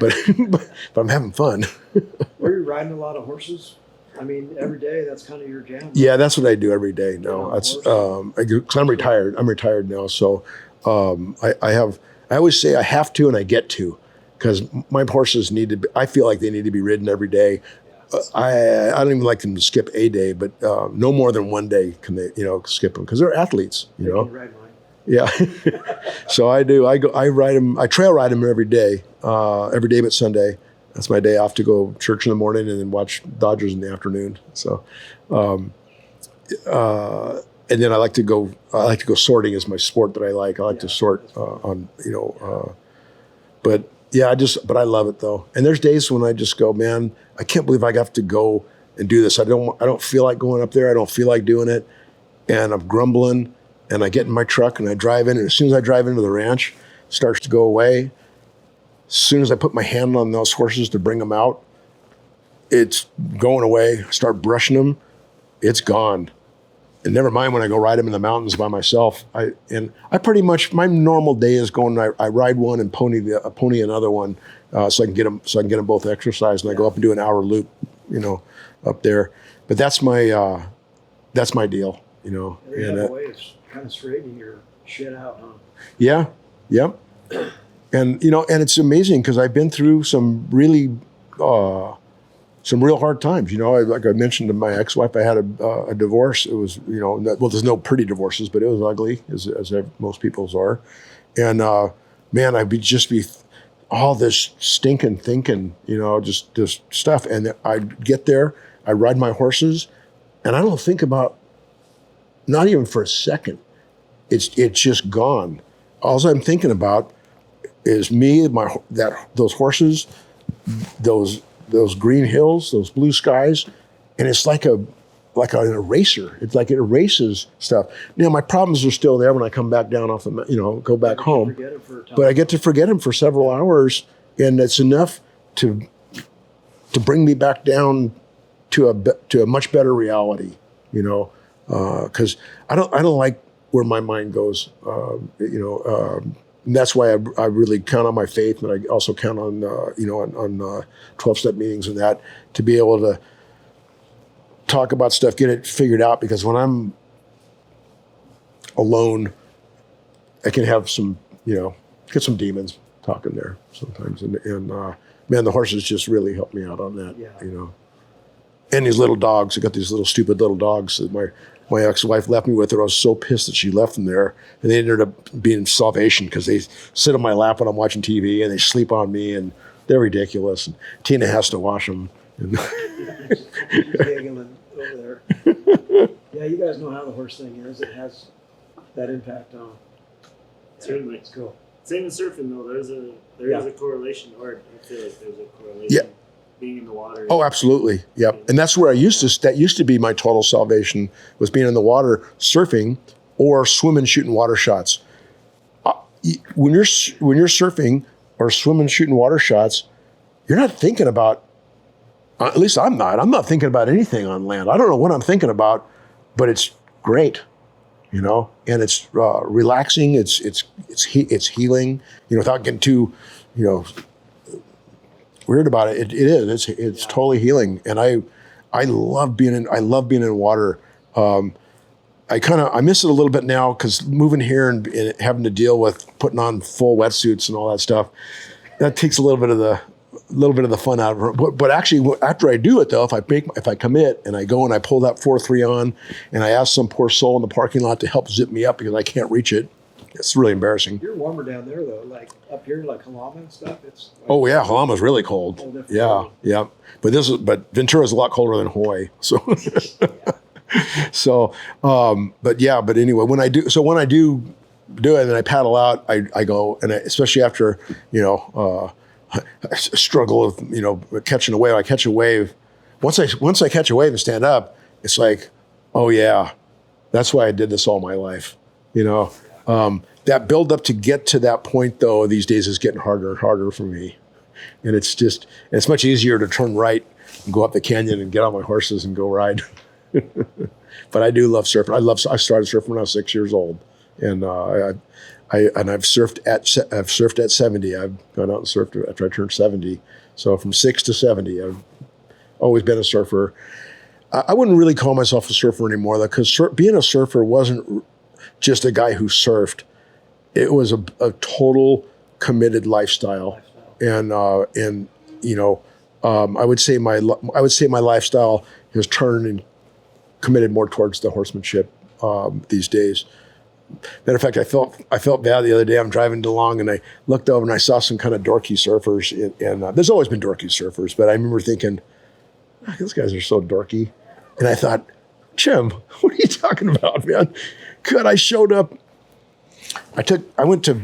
[SPEAKER 2] having fun.
[SPEAKER 1] Were you riding a lot of horses? I mean, every day that's kind of your jam.
[SPEAKER 2] Yeah, that's what I do every day now.
[SPEAKER 1] Yeah,
[SPEAKER 2] That's
[SPEAKER 1] horse.
[SPEAKER 2] cause I'm retired. I'm retired now, so I always say I have to and I get to, because my horses need to be. I feel like they need to be ridden every day. I don't even like them to skip a day, but no more than one day can they skip them, because they're athletes.
[SPEAKER 1] They can ride mine.
[SPEAKER 2] Yeah. So I do. I ride them. I trail ride them every day but Sunday. That's my day off to go church in the morning and then watch Dodgers in the afternoon. So, and then I like to go sorting is my sport that I like. I like to sort but yeah, but I love it though. And there's days when I just go, man, I can't believe I have to go and do this. I don't feel like going up there. I don't feel like doing it. And I'm grumbling, and I get in my truck and I drive in, and as soon as I drive into the ranch, it starts to go away. As soon as I put my hand on those horses to bring them out, it's going away. I start brushing them, it's gone. And never mind when I go ride them in the mountains by myself. I pretty much, my normal day is going. I ride one and pony another one, so I can get them both exercised. And I go up and do an hour loop, up there. But that's my deal,
[SPEAKER 1] You have a way of kind of straightening your shit out, huh?
[SPEAKER 2] Yeah. Yep. And and it's amazing because I've been through some really some real hard times. Like I mentioned to my ex-wife, I had a divorce. It was there's no pretty divorces, but it was ugly, as most people's are. And man, I'd just be all this stinking thinking, just this stuff. And I'd get there, I ride my horses, and I don't think about, not even for a second, it's just gone. All I'm thinking about is me, those horses, those green hills, those blue skies, and it's like an eraser. It's like it erases stuff. Now my problems are still there when I come back down off go back home, but I get to forget them for several hours, and it's enough to bring me back down to a much better reality. Because I don't like where my mind goes. And that's why I really count on my faith, and I also count on on 12-step meetings and that, to be able to talk about stuff, get it figured out. Because when I'm alone, I can have some get some demons talking there sometimes, and man, the horses just really help me out on that.
[SPEAKER 1] Yeah.
[SPEAKER 2] And these little dogs, I got these little stupid little dogs that my ex-wife left me with her. I was so pissed that she left them there, and they ended up being salvation because they sit on my lap when I'm watching TV, and they sleep on me, and they're ridiculous. And Tina has to wash them.
[SPEAKER 1] Giggling over there. Yeah, you guys know how the horse thing is. It has that impact on.
[SPEAKER 3] Certainly.
[SPEAKER 1] It's cool.
[SPEAKER 3] Same as surfing though. There is a correlation, or I feel like there's a correlation.
[SPEAKER 2] Yeah.
[SPEAKER 3] Being in the water.
[SPEAKER 2] Oh, absolutely. Yep. And that's where that used to be my total salvation, was being in the water, surfing, or swimming, shooting water shots. When you're surfing or swimming, shooting water shots, you're not thinking about, at least I'm not thinking about anything on land. I don't know what I'm thinking about, but it's great, and it's relaxing. It's healing, without getting too, weird about it. It is. It's totally healing, and I love being in water. I miss it a little bit now because moving here and having to deal with putting on full wetsuits and all that stuff, that takes a little bit of the fun out of it. But actually, after I do it though, if I commit and I go and I pull that 4.3 on, and I ask some poor soul in the parking lot to help zip me up because I can't reach it, it's really embarrassing.
[SPEAKER 1] You're warmer down there though, like up here, like Halama and stuff. It's like,
[SPEAKER 2] oh yeah, Halama's really cold. Yeah. But Ventura's a lot colder than Hawaii. So, but anyway, when I do do it and I paddle out, I go, and especially after I struggle with catching a wave. I catch a wave. Once I catch a wave and stand up, it's like, oh yeah, that's why I did this all my life. That build up to get to that point though, these days is getting harder and harder for me. And it's much easier to turn right and go up the canyon and get on my horses and go ride. But I do love surfing. I started surfing when I was 6 years old, and I've surfed at 70. I've gone out and surfed after I turned 70. So from 6 to 70, I've always been a surfer. I wouldn't really call myself a surfer anymore, though, because being a surfer wasn't just a guy who surfed. It was a total committed lifestyle. And you know, I would say my lifestyle has turned and committed more towards the horsemanship these days. Matter of fact, I felt bad the other day. I'm driving along and I looked over and I saw some kind of dorky surfers. And there's always been dorky surfers, but I remember thinking, those guys are so dorky. And I thought, Jim, what are you talking about, man? God, I showed up. I went to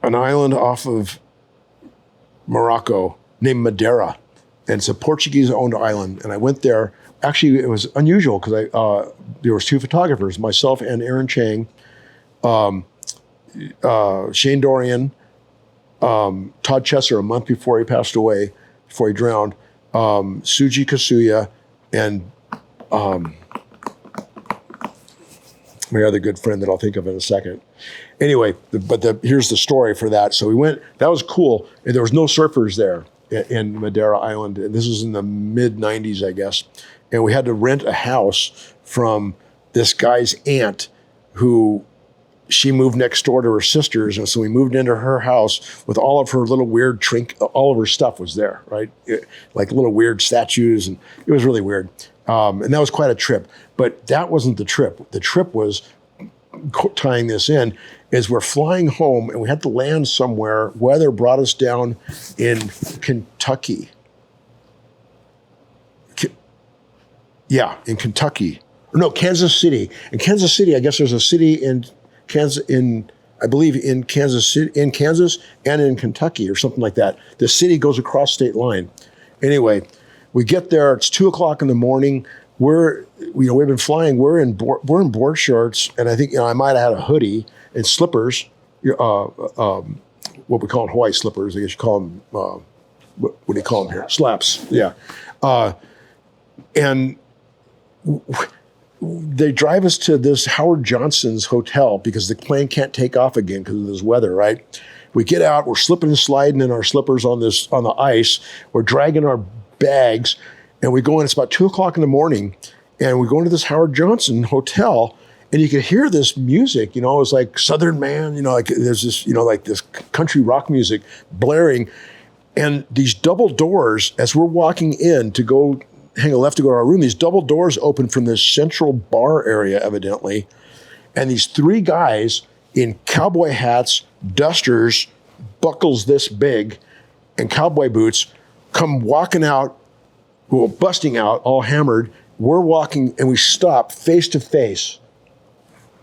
[SPEAKER 2] an island off of Morocco named Madeira, and it's a Portuguese-owned island. And I went there. Actually, it was unusual because there was two photographers, myself and Aaron Chang, Shane Dorian, Todd Chesser a month before he passed away, before he drowned, Suji Kasuya, and my other good friend that I'll think of in a second. Anyway, here's the story for that. So we went, that was cool. And there was no surfers there in Madeira Island. And this was in the mid 90s, I guess. And we had to rent a house from this guy's aunt who she moved next door to her sisters. And so we moved into her house with all of her little weird all of her stuff was there, right? Like little weird statues. And it was really weird. And that was quite a trip. But that wasn't the trip. The trip was, tying this in, is we're flying home and we had to land somewhere. Weather brought us down in Kentucky. In Kentucky. No, Kansas City. In Kansas City, I guess there's a city in Kansas, I believe in Kansas and in Kentucky or something like that. The city goes across state line. Anyway, we get there. It's 2:00 in the morning. We've been flying. We're in board shorts, and I think I might have had a hoodie and slippers. What we call in Hawaii slippers. I guess you call them. What do you call them here? Slaps. Yeah. And they drive us to this Howard Johnson's hotel because the plane can't take off again because of this weather, right? We get out, we're slipping and sliding in our slippers on the ice. We're dragging our bags, and we go in. It's about 2:00 in the morning, and we go into this Howard Johnson hotel, and you could hear this music. It was like Southern Man. Like there's this, like this country rock music blaring, and these double doors as we're walking in to go hang a left to go to our room. These double doors open from this central bar area, evidently, and these three guys in cowboy hats, dusters, buckles this big, and cowboy boots come walking out, busting out, all hammered. We're walking, and we stop face to face,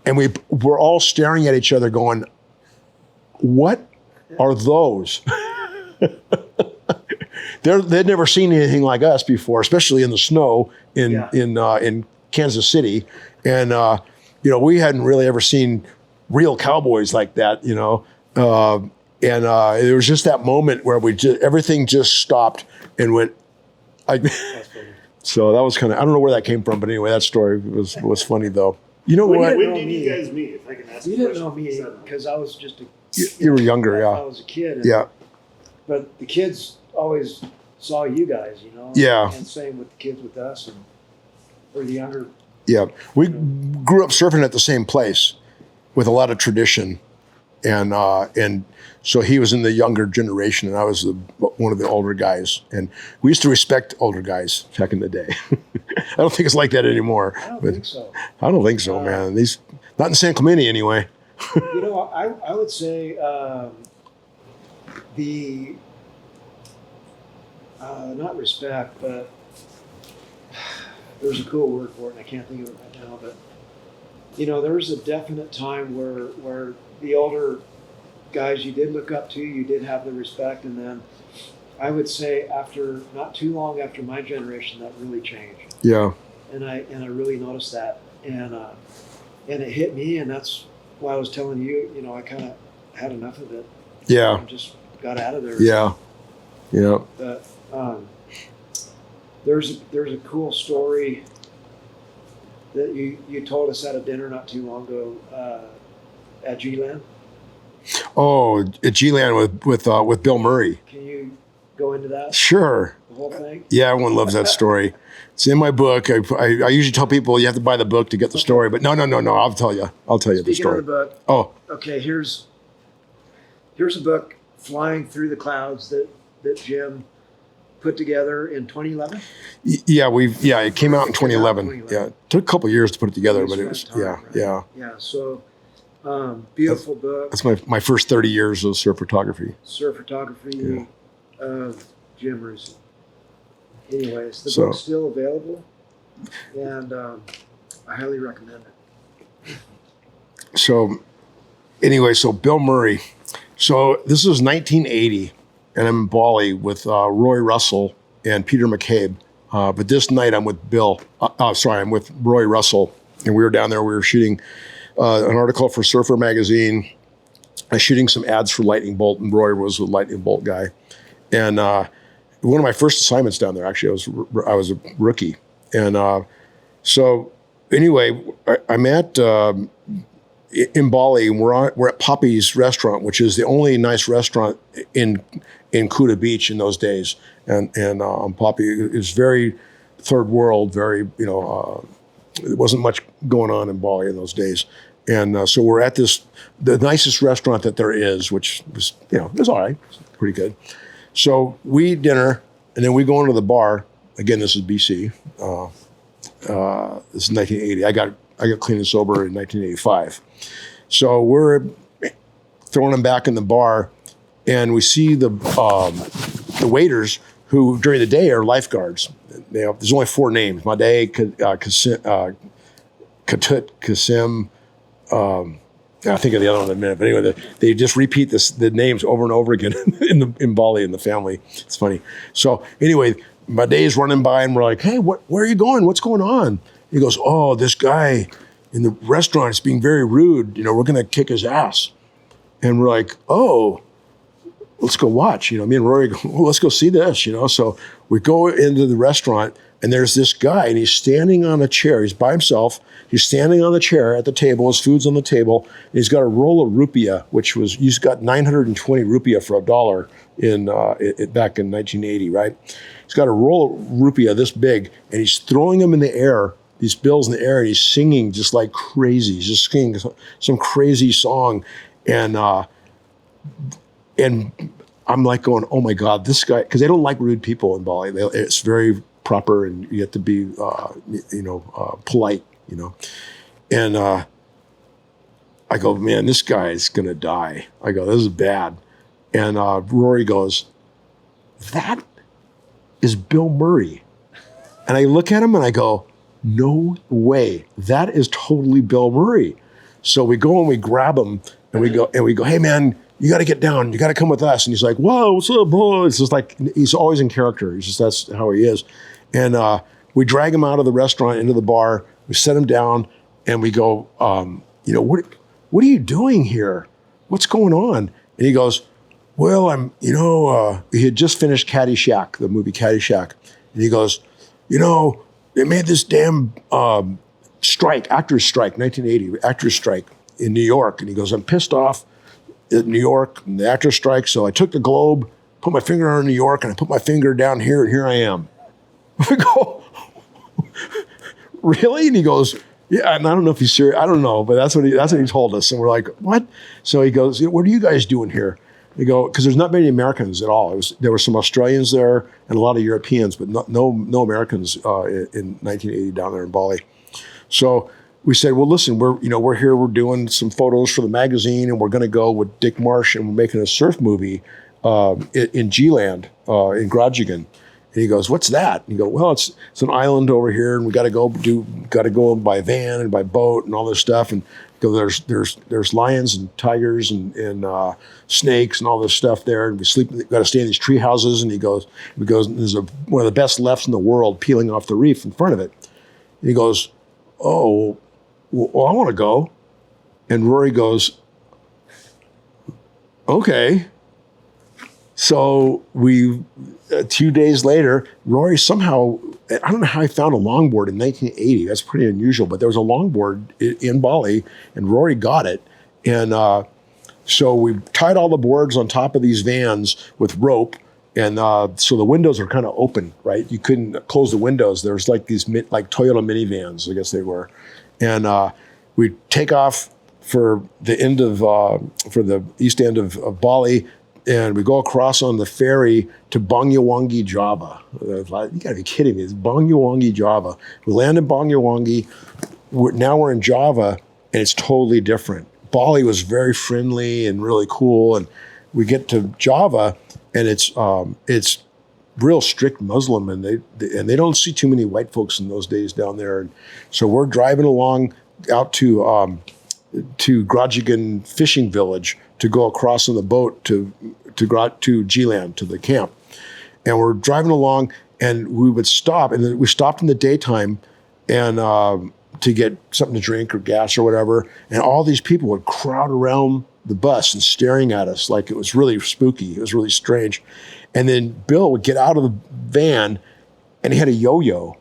[SPEAKER 2] and we're all staring at each other going, what are those? They'd never seen anything like us before, especially in the snow in Kansas City. And, we hadn't really ever seen real cowboys like that, and it was just that moment where everything just stopped and went. So that was kind of, I don't know where that came from, but anyway, that story was funny though. You know what?
[SPEAKER 3] When did you guys meet? If I can ask
[SPEAKER 1] you didn't know me because I was just
[SPEAKER 2] you were younger, yeah.
[SPEAKER 1] I was a kid.
[SPEAKER 2] Yeah.
[SPEAKER 1] But the kids always saw you guys,
[SPEAKER 2] Yeah.
[SPEAKER 1] And same with the kids with us, and or the younger.
[SPEAKER 2] Yeah, we grew up surfing at the same place with a lot of tradition, and so he was in the younger generation, and I was one of the older guys, and we used to respect older guys back in the day. I don't think it's like that anymore.
[SPEAKER 1] I don't think so.
[SPEAKER 2] I don't think so, man. Not in San Clemente anyway.
[SPEAKER 1] I would say not respect, but there's a cool word for it, and I can't think of it right now. But there was a definite time where the older guys you did look up to, you did have the respect, and then I would say not too long after my generation, that really changed.
[SPEAKER 2] Yeah.
[SPEAKER 1] And I really noticed that, and it hit me, and that's why I was telling you, I kind of had enough of it.
[SPEAKER 2] Yeah.
[SPEAKER 1] I just got out of there.
[SPEAKER 2] Yeah. Yeah.
[SPEAKER 1] But there's a cool story that you told us at a dinner not too long ago at G-Land.
[SPEAKER 2] Oh, at G-Land with Bill Murray.
[SPEAKER 1] Can you go into that?
[SPEAKER 2] Sure.
[SPEAKER 1] The whole thing?
[SPEAKER 2] Yeah, everyone loves that story. It's in my book. I usually tell people you have to buy the book to get the story, but no. I'll tell you the
[SPEAKER 1] Speaking
[SPEAKER 2] story.
[SPEAKER 1] of the book,
[SPEAKER 2] Oh,
[SPEAKER 1] okay, here's a book, Flying Through the Clouds, that Jim put together in 2011.
[SPEAKER 2] yeah, it came out in 2011.
[SPEAKER 1] 2011.
[SPEAKER 2] Yeah, it took a couple years to put it together,
[SPEAKER 1] At
[SPEAKER 2] but it
[SPEAKER 1] least
[SPEAKER 2] was
[SPEAKER 1] that time, right?
[SPEAKER 2] yeah.
[SPEAKER 1] So beautiful book.
[SPEAKER 2] That's my first 30 years of surf photography.
[SPEAKER 1] Surf photography of Jim Russi. Anyways, the
[SPEAKER 2] So-
[SPEAKER 1] book's still available, and I highly recommend it.
[SPEAKER 2] So anyway, so Bill Murray. So this is 1980, and I'm in Bali with Roy Russell and Peter McCabe. But this night I'm with I'm with Roy Russell, and we were down there. We were shooting an article for Surfer magazine. I was shooting some ads for Lightning Bolt, and Roy was a Lightning Bolt guy. And one of my first assignments down there, actually, I was a rookie. And so anyway, I'm at in Bali, and we're at Poppy's restaurant, which is the only nice restaurant in Kuta Beach in those days. And Poppy is very third world, very, there wasn't much going on in Bali in those days. And so we're at the nicest restaurant that there is, which was, it was all right, pretty good. So we eat dinner, and then we go into the bar. Again, this is BC. This is 1980. I got clean and sober in 1985. So we're throwing them back in the bar, and we see the waiters who during the day are lifeguards. There's only 4 names: Madej, Katut, Kasim. I think of the other one in a minute, but anyway, they just repeat the names over and over again in Bali in the family. It's funny. So anyway, my day is running by, and we're like, "Hey, where are you going? What's going on?" He goes, "Oh, this guy in the restaurant is being very rude. We're going to kick his ass." And we're like, "Oh, let's go watch." Me and Rory go, "Well, let's go see this." So we go into the restaurant, and there's this guy, and he's standing on a chair. He's by himself. He's standing on the chair at the table. His food's on the table. And he's got a roll of rupiah, he's got 920 rupiah for $1 back in 1980, right? He's got a roll of rupiah this big, and he's throwing them in the air, these bills in the air, and he's singing just like crazy. He's just singing some crazy song. And I'm like going, "Oh my God, this guy," because they don't like rude people in Bali. It's very proper, and you have to be, polite, And I go, "Man, this guy is going to die." I go, "This is bad." And Rory goes, "That is Bill Murray." And I look at him and I go, "No way. That is totally Bill Murray." So we go and we grab him and we go, "Hey man, you got to get down. You got to come with us." And he's like, "Whoa, what's up, boy?" It's just like, he's always in character. That's how he is. And we drag him out of the restaurant into the bar. We set him down and we go, what are you doing here? What's going on? And he goes, "Well, he had just finished Caddyshack, the movie Caddyshack." And he goes, "They made this damn actors strike, 1980, actors strike in New York." And he goes, "I'm pissed off at New York and the actors strike. So I took the globe, put my finger on New York, and I put my finger down here, and here I am." I go, "Really?" And he goes, "Yeah." And I don't know if he's serious. I don't know, but that's what he told us. And we're like, "What?" So he goes, "What are you guys doing here?" They go, because there's not many Americans at all. There were some Australians there and a lot of Europeans, but no Americans in 1980 down there in Bali. So we said, "Well, listen, we're here. We're doing some photos for the magazine, and we're going to go with Dick Marsh, and we're making a surf movie in G-Land in Groningen." And he goes, "What's that?" And you go, "Well, it's an island over here, and we got to go by van and by boat and all this stuff." And go, there's lions and tigers and snakes and all this stuff there, and got to stay in these tree houses. And he goes, "There's one of the best lefts in the world peeling off the reef in front of it." And he goes, "Oh, well, I want to go." And Rory goes, "Okay." So 2 days later, Rory somehow, I don't know how he found a longboard in 1980. That's pretty unusual, but there was a longboard in Bali, and Rory got it. And so we tied all the boards on top of these vans with rope, And so the windows are kind of open, right? You couldn't close the windows. There's like these like Toyota minivans, I guess they were. And we take off for the end of, for the east end of Bali, and we go across on the ferry to Banyuwangi, Java. You gotta be kidding me, it's Banyuwangi, Java. We land in Banyuwangi, now we're in Java, and it's totally different. Bali was very friendly and really cool, and we get to Java, and it's real strict Muslim, and they don't see too many white folks in those days down there. And so we're driving along out to Groningen fishing village to go across on the boat to G-Land, to the camp. And we're driving along, and we would stop, and then we stopped in the daytime and to get something to drink or gas or whatever, and all these people would crowd around the bus and staring at us like it was really spooky. It was really strange. And then Bill would get out of the van, and he had a yo-yo,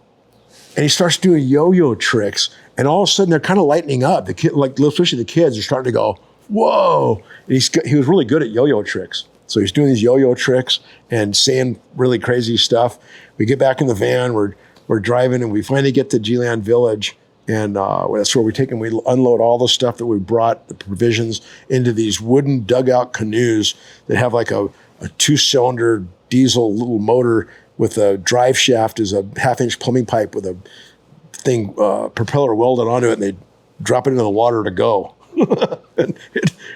[SPEAKER 2] and he starts doing yo-yo tricks, and all of a sudden they're kind of lightening up. The kid, like especially the kids, are starting to go, whoa! And he was really good at yo-yo tricks. So he's doing these yo-yo tricks and saying really crazy stuff. We get back in the van, we're driving, and we finally get to G-Land Village. And that's where we take and we unload all the stuff that we brought, the provisions, into these wooden dugout canoes that have like a 2-cylinder diesel little motor with a drive shaft as a 1/2-inch plumbing pipe with a thing, propeller welded onto it, and they drop it into the water to go. And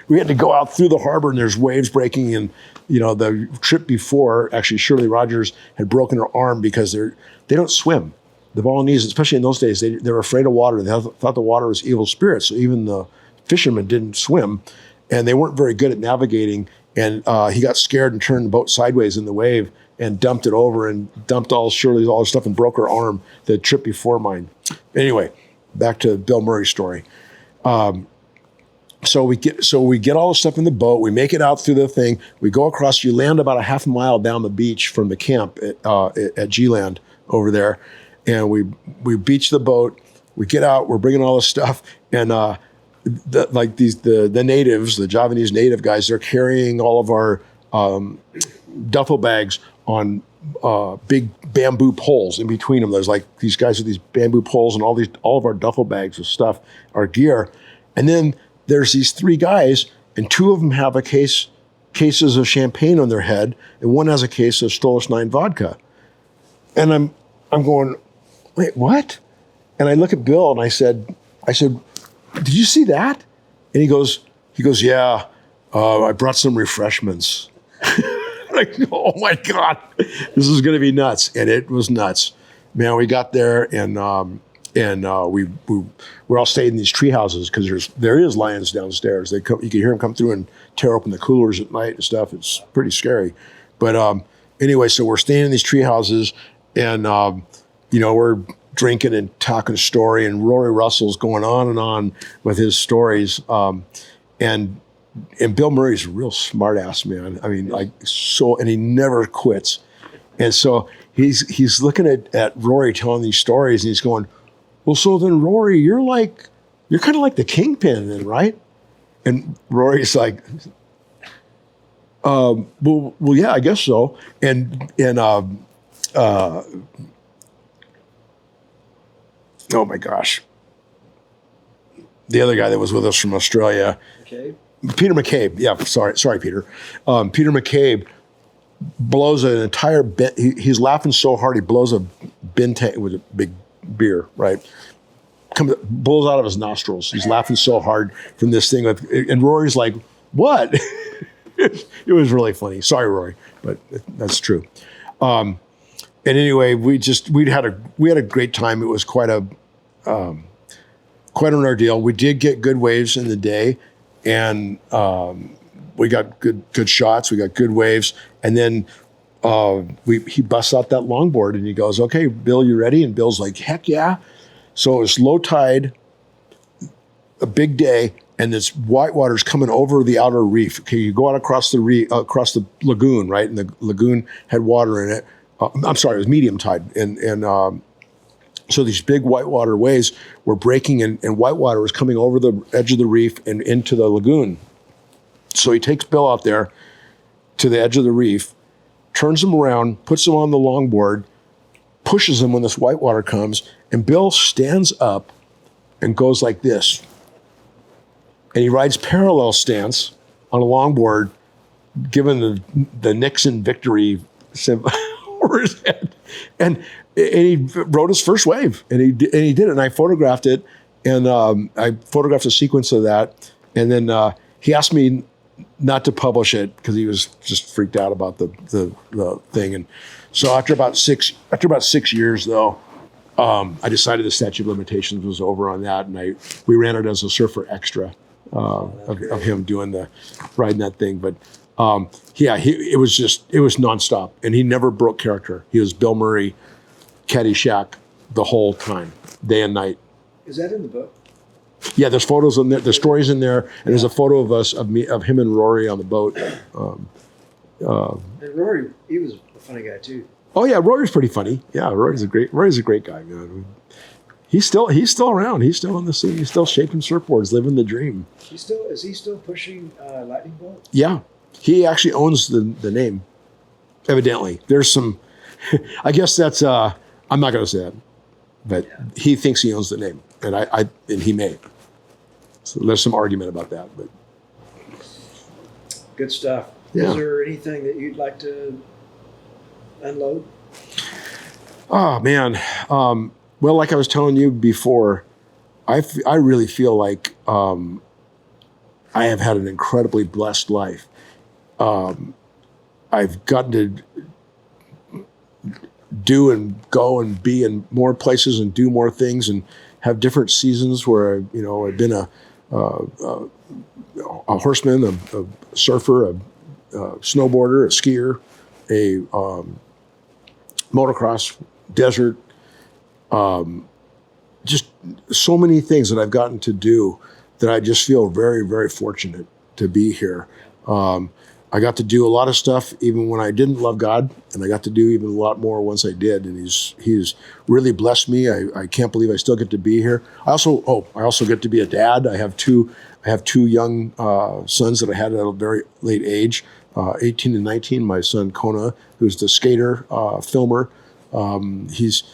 [SPEAKER 2] we had to go out through the harbor, and there's waves breaking. And the trip before, actually, Shirley Rogers had broken her arm because they don't swim. The Balinese, especially in those days, they were afraid of water. They thought the water was evil spirits. So even the fishermen didn't swim, and they weren't very good at navigating. And he got scared and turned the boat sideways in the wave and dumped it over and dumped all her stuff and broke her arm the trip before mine. Anyway, back to Bill Murray's story. So we get all the stuff in the boat. We make it out through the thing. We go across. You land about a 1/2 mile down the beach from the camp at G-Land over there. And we beach the boat. We get out. We're bringing all this stuff, and the natives, the Javanese native guys, they're carrying all of our duffel bags on big bamboo poles. In between them, there's like these guys with these bamboo poles, and all of our duffel bags of stuff, our gear. And then there's these 3 guys, and 2 of them have cases of champagne on their head, and one has a case of Stolas 9 vodka. And I'm going, wait, what? And I look at Bill and I said, did you see that? And he goes, yeah, I brought some refreshments. Like, oh my God, this is going to be nuts. And it was nuts. Man, we got there and we all stayed in these tree houses because there is lions downstairs. You can hear them come through and tear open the coolers at night and stuff. It's pretty scary. But anyway, so we're staying in these tree houses, and we're drinking and talking story, and Rory Russell's going on with his stories. And Bill Murray's a real smart ass, man. I mean, and he never quits. And so he's looking at Rory telling these stories, and he's going, well, so then Rory, you're kind of like the kingpin then, right? And Rory's like, well, yeah, I guess so. And oh my gosh, the other guy that was with us from Australia, Peter McCabe. Yeah, sorry, Peter. Peter McCabe blows an entire he's laughing so hard he blows a bintang with a big beer, right? Blows out of his nostrils. He's laughing so hard from this thing, and Rory's like, "What?" It was really funny. Sorry, Rory, but that's true. And anyway, we had a great time. It was quite an ordeal. We did get good waves in the day, and we got good shots. We got good waves, and then he busts out that longboard and he goes, "Okay, Bill, you ready?" And Bill's like, "Heck yeah!" So it was low tide, a big day, and this whitewater's coming over the outer reef. Okay, you go out across the reef, across the lagoon, right? And the lagoon had water in it. I'm sorry, it was medium tide, and so these big whitewater waves were breaking, and whitewater was coming over the edge of the reef and into the lagoon. So he takes Bill out there to the edge of the reef, turns them around, puts them on the longboard, pushes them when this whitewater comes, and Bill stands up and goes like this. And he rides parallel stance on a longboard, given the Nixon victory symbol over his head. And he rode his first wave, and he did it. And I photographed it, and I photographed a sequence of that. And then he asked me not to publish it because he was just freaked out about the thing. And so after about 6 years, though, I decided the statute of limitations was over on that, and we ran it as a Surfer Extra of him riding that thing. But it was nonstop, and he never broke character. He was Bill Murray, Caddyshack the whole time, day and night.
[SPEAKER 1] Is that in the book?
[SPEAKER 2] Yeah, there's photos in there. The story's in there, and there's a photo of him and Rory on the boat.
[SPEAKER 1] And Rory, he was a funny guy too.
[SPEAKER 2] Oh yeah, Rory's pretty funny. Yeah, Rory's a great guy, man. He's still around. He's still on the scene. He's still shaping surfboards, living the dream.
[SPEAKER 1] Is he still pushing Lightning Bolt?
[SPEAKER 2] Yeah, he actually owns the name. Evidently, there's some. I guess that's. I'm not going to say that, but he thinks he owns the name, and and he may. So there's some argument about that, but
[SPEAKER 1] good stuff.
[SPEAKER 2] Yeah.
[SPEAKER 1] Is there anything that you'd like to unload?
[SPEAKER 2] Oh man. Well, like I was telling you before, I really feel like I have had an incredibly blessed life. I've gotten to do and go and be in more places and do more things and have different seasons where I've been a horseman, a surfer, a snowboarder, a skier, a motocross, desert, just so many things that I've gotten to do that I just feel very, very fortunate to be here. I got to do a lot of stuff even when I didn't love God, and I got to do even a lot more once I did. And he's really blessed me. I can't believe I still get to be here. I also get to be a dad. I have two young sons that I had at a very late age, 18 and 19. My son Kona, who's the skater, filmer. He's,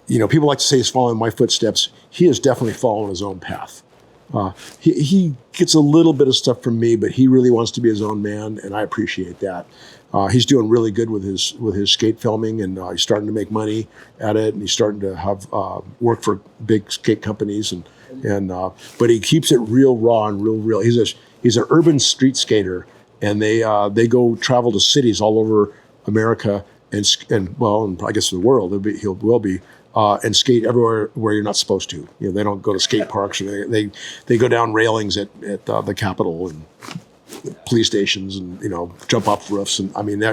[SPEAKER 2] people like to say he's following my footsteps. He is definitely following his own path. He gets a little bit of stuff from me, but he really wants to be his own man, and I appreciate that. He's doing really good with his skate filming, and he's starting to make money at it, and he's starting to have work for big skate companies, but he keeps it real raw and real. He's an urban street skater, and they go travel to cities all over America and I guess the world. He will be. And skate everywhere where you're not supposed to. They don't go to skate parks. Or they go down railings at the Capitol and police stations, and jump off roofs. And I mean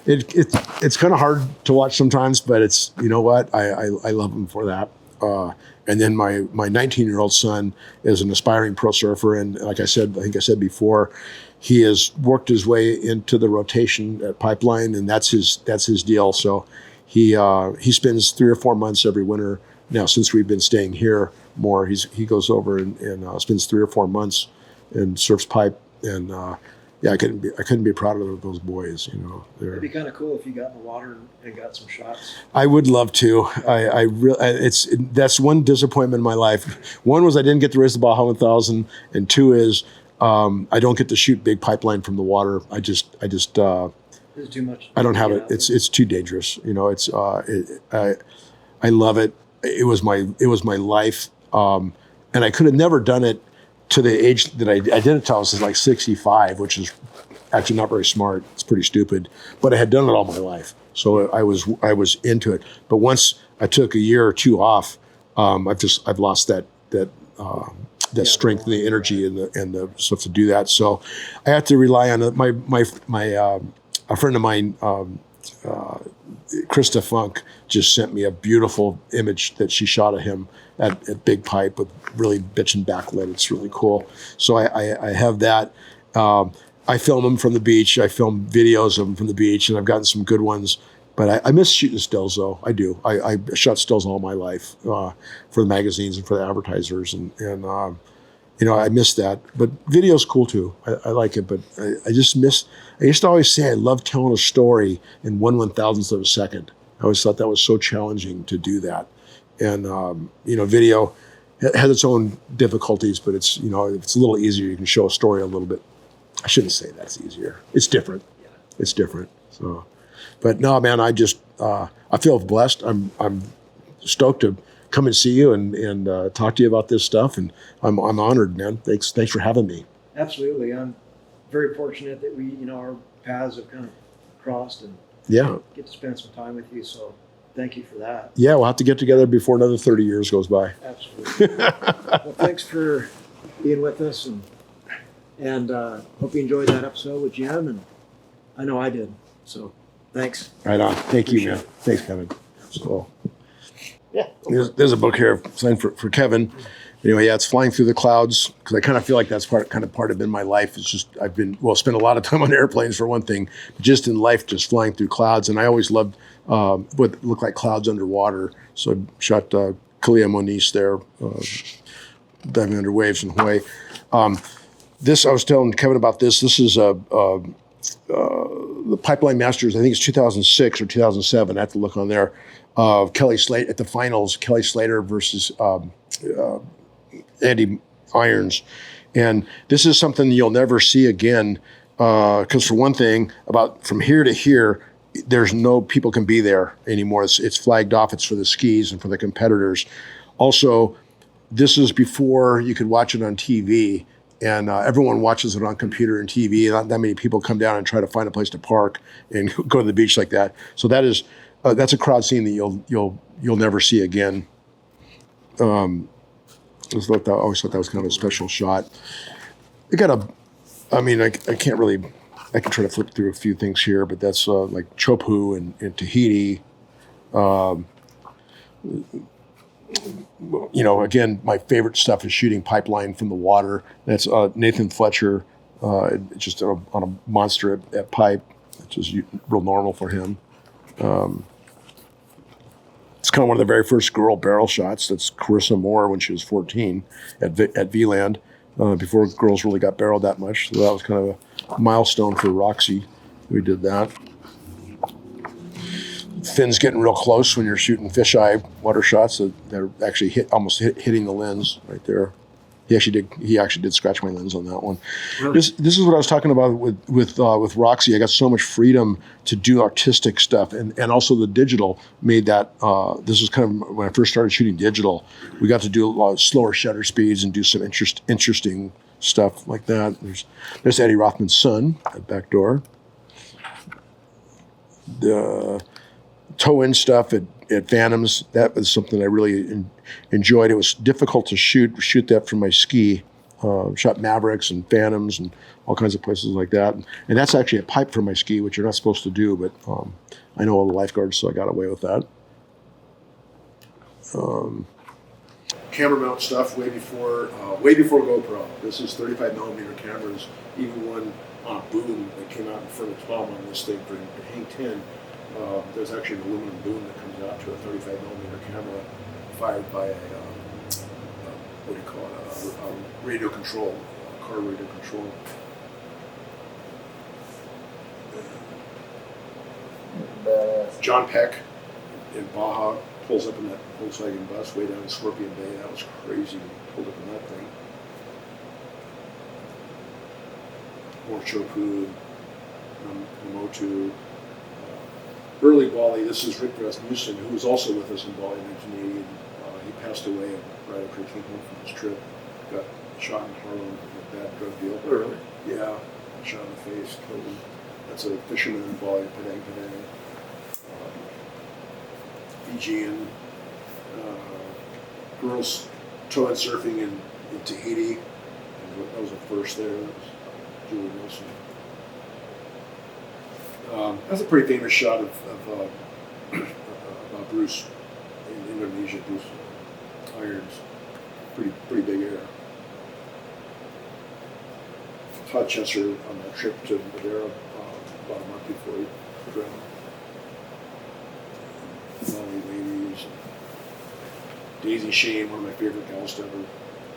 [SPEAKER 2] it's kind of hard to watch sometimes, but it's what I love him for that. And then my 19-year-old son is an aspiring pro surfer, and like I think I said before, he has worked his way into the rotation at Pipeline, and that's his deal. So. He spends 3 or 4 months every winter now since we've been staying here more. He goes over and spends 3 or 4 months and surfs pipe, and I couldn't be prouder of those boys.
[SPEAKER 1] It'd be kind of cool if you got in the water and got some shots.
[SPEAKER 2] I would love to. That's one disappointment in my life. One was I didn't get to race the Baja 1000, and two is I don't get to shoot big pipeline from the water. I just.
[SPEAKER 1] It's too much.
[SPEAKER 2] I don't have it. It's too dangerous. I love it. It was my life, and I could have never done it to the age that I did it till I was like 65, which is actually not very smart. It's pretty stupid, but I had done it all my life, so I was into it. But once I took a year or two off, I've lost that strength and the energy and the stuff to do that. So I have to rely on my. A friend of mine, Krista Funk, just sent me a beautiful image that she shot of him at Big Pipe with really bitchin' backlit. It's really cool. So I have that. I film them from the beach. I film videos of them from the beach, and I've gotten some good ones. But I miss shooting stills, though. I do. I shot stills all my life for the magazines and for the advertisers, and I miss that. But video's cool too. I like it, but I just miss. I used to always say I love telling a story in 1/1000th of a second. I always thought that was so challenging to do that. And video has its own difficulties, but it's it's a little easier. You can show a story a little bit. I shouldn't say that's easier. It's different. It's different. So, but no, man, I feel blessed. I'm stoked to come and see you and talk to you about this stuff, and I'm honored, man. Thanks for having me.
[SPEAKER 1] Absolutely. I'm very fortunate that our paths have kind of crossed and
[SPEAKER 2] Yeah.
[SPEAKER 1] get to spend some time with you. So thank you for that.
[SPEAKER 2] Yeah, we'll have to get together before another 30 years goes by.
[SPEAKER 1] Absolutely. Well, thanks for being with us, and hope you enjoyed that episode with Jim, and I know I did. So thanks.
[SPEAKER 2] Right on. Thank you, man. Thanks, Kevin. So, yeah. There's a book here signed for Kevin. Anyway, yeah, it's Flying Through the Clouds, because I kind of feel like that's part of been my life. It's just spent a lot of time on airplanes for one thing, but just in life, just flying through clouds. And I always loved what looked like clouds underwater. So I shot Kalia Moniz there, diving under waves in Hawaii. This, I was telling Kevin about this. This is the Pipeline Masters. I think it's 2006 or 2007. I have to look on there. Kelly Slater at the finals. Kelly Slater versus Andy Irons, and this is something you'll never see again. Because for one thing, about from here to here, there's no people can be there anymore. It's flagged off. It's for the skis and for the competitors. Also, this is before you could watch it on TV. And everyone watches it on computer and TV. Not that many people come down and try to find a place to park and go to the beach like that. So that's a crowd scene that you'll never see again. I always thought that was kind of a special shot. I can't really. I can try to flip through a few things here, but that's like Chopu and Tahiti. Again, my favorite stuff is shooting pipeline from the water. That's Nathan Fletcher, just on a monster at pipe, which is real normal for him. It's kind of one of the very first girl barrel shots. That's Carissa Moore when she was 14 at VLAND, before girls really got barreled that much. So that was kind of a milestone for Roxy. We did that. Fin's getting real close when you're shooting fisheye water shots that are actually hitting the lens right there. He actually did scratch my lens on that one. Really? This is what I was talking about with Roxy. I got so much freedom to do artistic stuff, and also the digital made that. This was kind of when I first started shooting digital. We got to do a lot of slower shutter speeds and do some interesting stuff like that. There's Eddie Rothman's son at back door. The toe-in stuff at Phantoms, that was something I really enjoyed. It was difficult to shoot that from my ski. Shot Mavericks and Phantoms and all kinds of places like that. And that's actually a pipe for my ski, which you're not supposed to do, but I know all the lifeguards, so I got away with that. Camera mount stuff way before GoPro. This is 35 millimeter cameras, even one on a boom that came out in front of 12 on this thing for hang 10. There's actually an aluminum boom that comes out to a 35 millimeter camera fired by a radio control, car radio control. John Peck in Baja pulls up in that Volkswagen bus way down in Scorpion Bay. That was crazy. He pulled up in that thing. More Chopu, Motu. Early Bali, this is Rick Rasmussen, who was also with us in Bali in 1980. He passed away right after he came home from his trip. Got shot in Harlem with a bad drug deal.
[SPEAKER 1] Really?
[SPEAKER 2] Yeah, shot in the face, killed him. That's a fisherman in Bali, Padang. Fijian. Girls toe-in surfing in Tahiti. That was a first there. That was Julie Wilson. That's a pretty famous shot of Bruce in Indonesia. Bruce Irons, pretty big air. Todd Chesser on that trip to Madeira about a month before he drowned. Lonely Ladies. Daisy Shane, one of my favorite gals to ever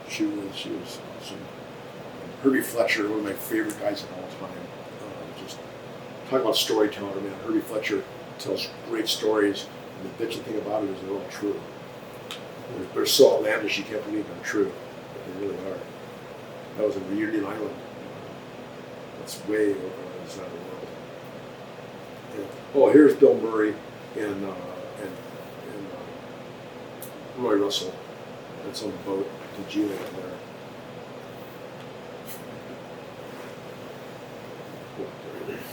[SPEAKER 2] She was awesome. Herbie Fletcher, one of my favorite guys of all time. Just talk about storyteller, man. Herbie Fletcher tells great stories, and the bitchy thing about it is they're all true. They're so outlandish you can't believe they're true, but they really are. That was in Reunion Island. That's way over on the other side of the world. And, oh, here's Bill Murray and Roy Russell. That's on the boat to Gila there.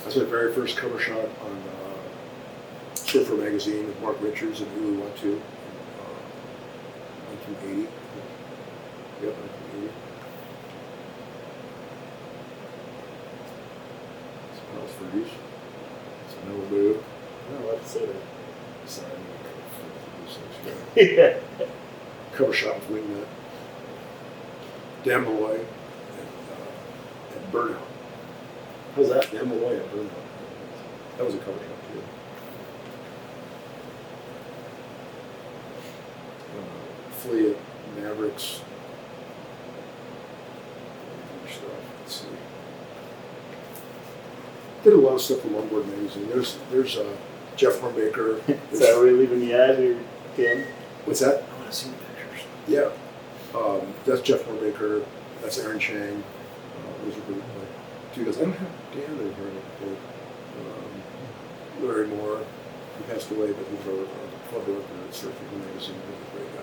[SPEAKER 2] That's my very first cover shot on Surfer magazine with Mark Richards and Ulu went to in 1980. Yep, 1980. It's Miles 30s. It's Malibu.
[SPEAKER 3] I don't know what to say there.
[SPEAKER 2] Sorry, I'm gonna cover
[SPEAKER 3] Yeah.
[SPEAKER 2] cover shot with Wingnut. Dan Malloy and Burnout. How's that? Dan Malloy and Burnout. That was a cover shot too. Fleet, Mavericks. Other stuff. Let's see. Did a lot of stuff for Longboard magazine. There's Jeff Hornbaker.
[SPEAKER 3] Is that where you're leaving the ad or Ken?
[SPEAKER 2] What's that?
[SPEAKER 1] I want to see the pictures.
[SPEAKER 2] Yeah. That's Jeff Hornbaker. That's Aaron Chang. Those are the two guys. I don't have Dan in here. Larry Moore, who passed away, but he's our club director at Surfing magazine. He's a great guy.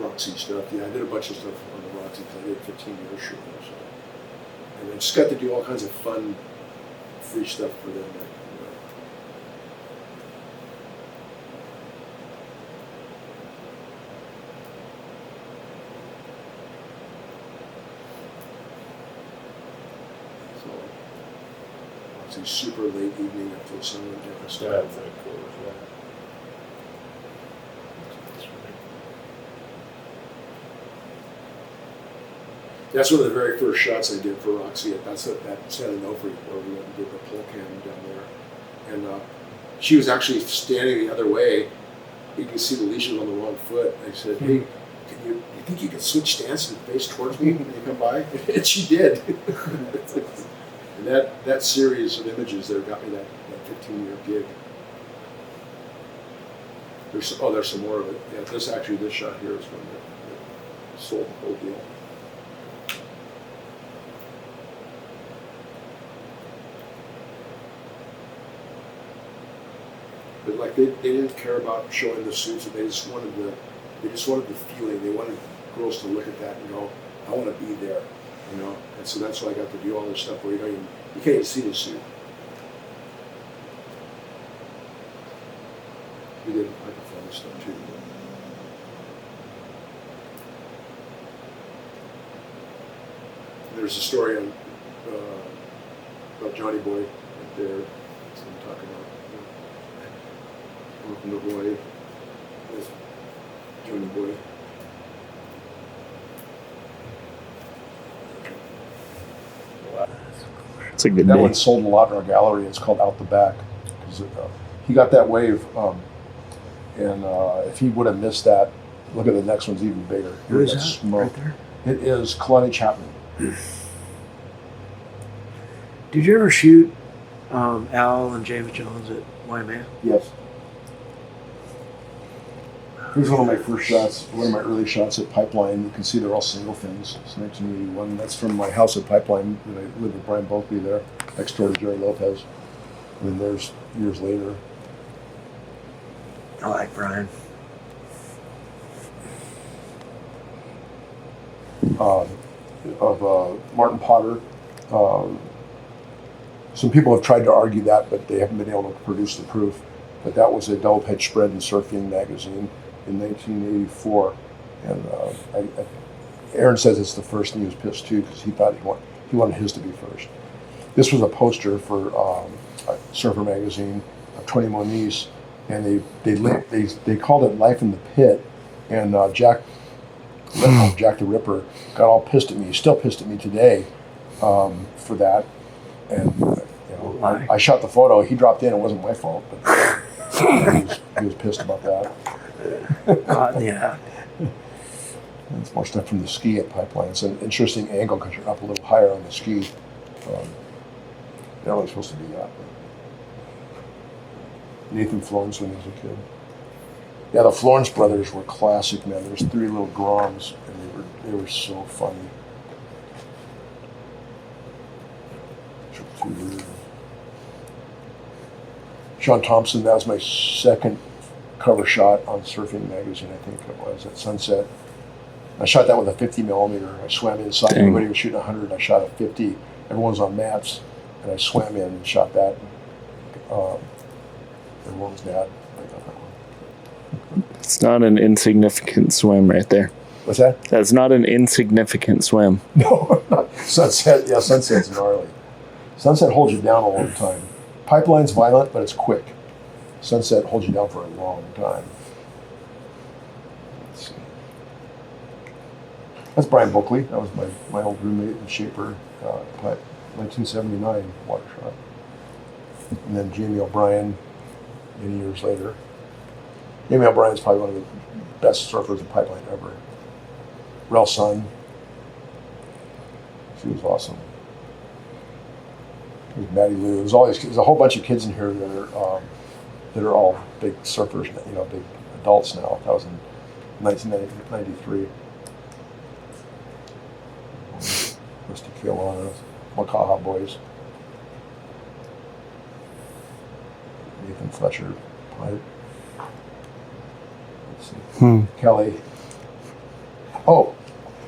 [SPEAKER 2] Roxy stuff. Yeah, I did a bunch of stuff on the Roxy because I did 15 years shooting. So. And I just got to do all kinds of fun, free stuff for them. It's a super late evening after the sun went down.
[SPEAKER 3] That's cool. Yeah.
[SPEAKER 2] That's one of the very first shots I did for Roxy. That's at that San Onofre where we went and did the pole cam down there. And she was actually standing the other way. You can see the leash was on the wrong foot. I said, hey, you think you can switch stance and face towards me when you come by? And she did. And that series of images there got me that 15-year gig. There's some more of it. Yeah, this shot here is one that sold the whole deal. But like they didn't care about showing the suits, and they just wanted the feeling. They wanted girls to look at that and go, I want to be there, you know. And so that's why I got to do all this stuff where you can't even see the suit. We did microphone stuff too. There's a story on about Johnny Boy right there. That's what I'm talking about. From the boy, with Johnny Boy.
[SPEAKER 3] It's a good
[SPEAKER 2] That
[SPEAKER 3] name.
[SPEAKER 2] one sold a lot in our gallery. It's called Out the Back. He got that wave, and if he would have missed that, look at the next one's even bigger.
[SPEAKER 1] Who is
[SPEAKER 2] That
[SPEAKER 1] that?
[SPEAKER 2] smoke.
[SPEAKER 1] Right there.
[SPEAKER 2] It is Kalani Chapman.
[SPEAKER 1] Did you ever shoot Al and James Jones at Waimea?
[SPEAKER 2] Yes. Here's one of my first shots, one of my early shots at Pipeline. You can see they're all single fins. It's 1981. That's from my house at Pipeline when I lived with Brian Bulkley there, next door to Jerry Lopez. And then there's years later.
[SPEAKER 1] I like Brian.
[SPEAKER 2] Of Martin Potter. Some people have tried to argue that, but they haven't been able to produce the proof. But that was a double page spread in Surfing magazine in 1984. And Aaron says it's the first, and he was pissed too because he thought he wanted his to be first. This was a poster for Surfer magazine, Tony Moniz, and they called it Life in the Pit. And Jack the Ripper got all pissed at me. He's still pissed at me today for that. And I shot the photo. He dropped in. It wasn't my fault, but he was pissed about that.
[SPEAKER 3] Yeah.
[SPEAKER 2] It's more stuff from the ski at Pipeline. It's an interesting angle because you're up a little higher on the ski. You're only supposed to be that. Nathan Florence when he was a kid. Yeah, the Florence brothers were classic, man. There was 3 little Groms, and they were so funny. Sean Thompson, that was my second cover shot on Surfing Magazine, I think it was, at Sunset. I shot that with a 50 millimeter. I swam inside.
[SPEAKER 4] Dang.
[SPEAKER 2] Everybody was shooting 100. I shot a 50. Everyone was on mats, and I swam in and shot that. Everyone's dad. I got that one.
[SPEAKER 4] It's not an insignificant swim right there.
[SPEAKER 2] What's that?
[SPEAKER 4] That's not an insignificant swim.
[SPEAKER 2] No, not Sunset. Yeah, Sunset's gnarly. Sunset holds you down a long time. Pipeline's violent, but it's quick. Sunset holds you down for a long time. Let's see. That's Brian Buckley. That was my old roommate and shaper, 1979 water shot. And then Jamie O'Brien, many years later. Jamie O'Brien's probably one of the best surfers in Pipeline ever. Rel Sun. She was awesome. There's Maddie Lou. There's a whole bunch of kids in here that are all big surfers, big adults now. That was in 1993. Rusty Keolana, Makaha boys. Nathan Fletcher, Pipe. Let's see. Kelly. Oh,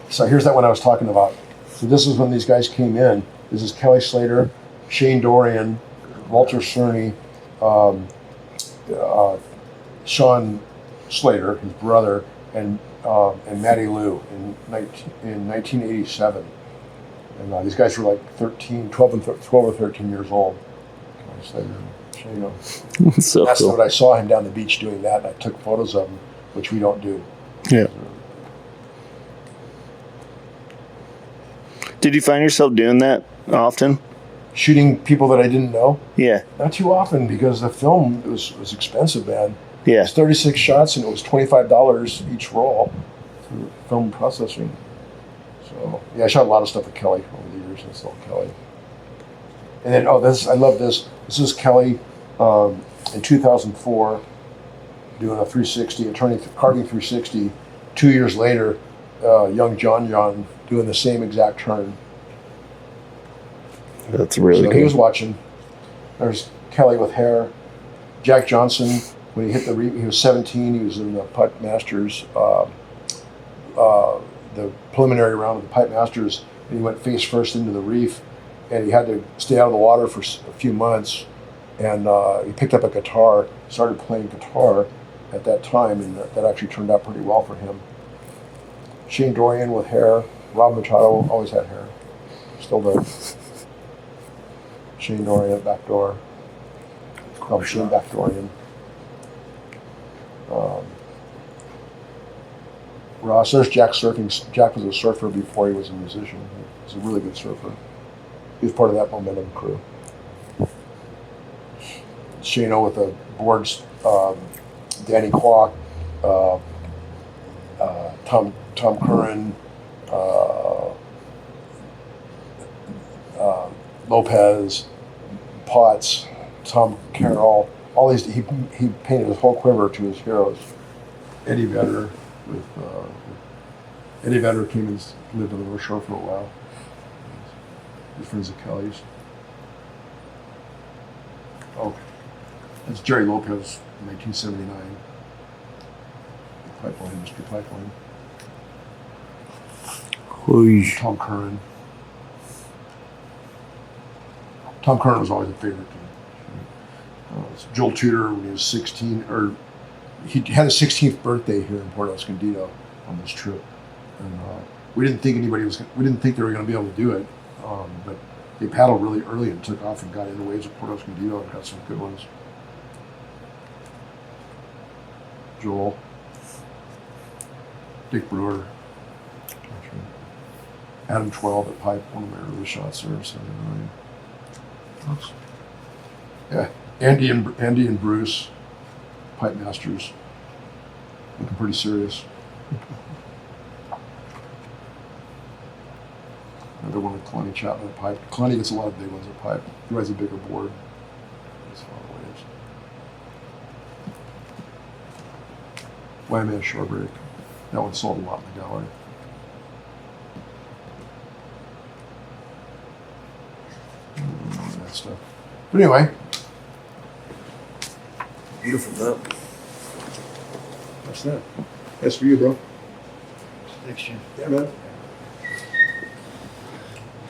[SPEAKER 2] so here's that one I was talking about. So this is when these guys came in. This is Kelly Slater, Shane Dorian, Walter Cerny, Sean Slater, his brother, and Matty Lou in 1987. And these guys were like 12 or 13 years old. Kelly Slater, Shane.
[SPEAKER 4] So
[SPEAKER 2] That's
[SPEAKER 4] cool.
[SPEAKER 2] what I saw him down the beach doing that, and I took photos of him, which we don't do.
[SPEAKER 4] Yeah. Did you find yourself doing that often?
[SPEAKER 2] Shooting people that I didn't know?
[SPEAKER 4] Yeah.
[SPEAKER 2] Not too often, because the film was expensive, man. It
[SPEAKER 4] Yeah.
[SPEAKER 2] was 36 shots, and it was $25 each roll for film processing. So yeah, I shot a lot of stuff with Kelly over the years. That's all Kelly. And then I love this. This is Kelly in 2004 doing a 360, a karting 360. 2 years later, young John doing the same exact turn.
[SPEAKER 4] That's really
[SPEAKER 2] So
[SPEAKER 4] cool.
[SPEAKER 2] he was watching. There's Kelly with hair. Jack Johnson, when he hit he was 17. He was in the Pipe Masters, the preliminary round of the Pipe Masters, and he went face first into the reef, and he had to stay out of the water for a few months. And he picked up a guitar, started playing guitar at that time, and that actually turned out pretty well for him. Shane Dorian with hair. Rob Machado always had hair. Still does. Shane Dorian at back door. Shane back Dorian. Ross, there's Jack surfing. Jack was a surfer before he was a musician. He was a really good surfer. He was part of that Momentum crew. Shano with the boards, Danny Kwok, Tom Curran, Lopez, Potts, Tom Carroll. All these, he painted his whole quiver to his heroes. Eddie Vedder Eddie Vedder came and lived on the North Shore for a while. He's friends of Kelly's. Oh, that's Jerry Lopez, 1979. Pipeline, Mr. Pipeline.
[SPEAKER 4] Whoosh.
[SPEAKER 2] Tom Curran. Tom Curran was always a favorite. Joel Tudor, when he was 16, or he had his 16th birthday here in Port Escondido on this trip, and we didn't think we didn't think they were going to be able to do it, but they paddled really early and took off and got in the waves of Port Escondido and got some good ones. Joel, Dick Brewer, Adam 12 at Pipe, one of my early shots there, 79. Oops. Yeah, Andy and Bruce, Pipe Masters. Looking pretty serious. Another one with Clenny chopping a pipe. Clenny gets a lot of big ones of pipe. He has a bigger board. As far away as. Wyman Shorebreak. That one sold a lot in the gallery. That stuff. But anyway. Beautiful map. That's that. That's for you, bro.
[SPEAKER 1] Thanks, Jim.
[SPEAKER 2] Yeah, man.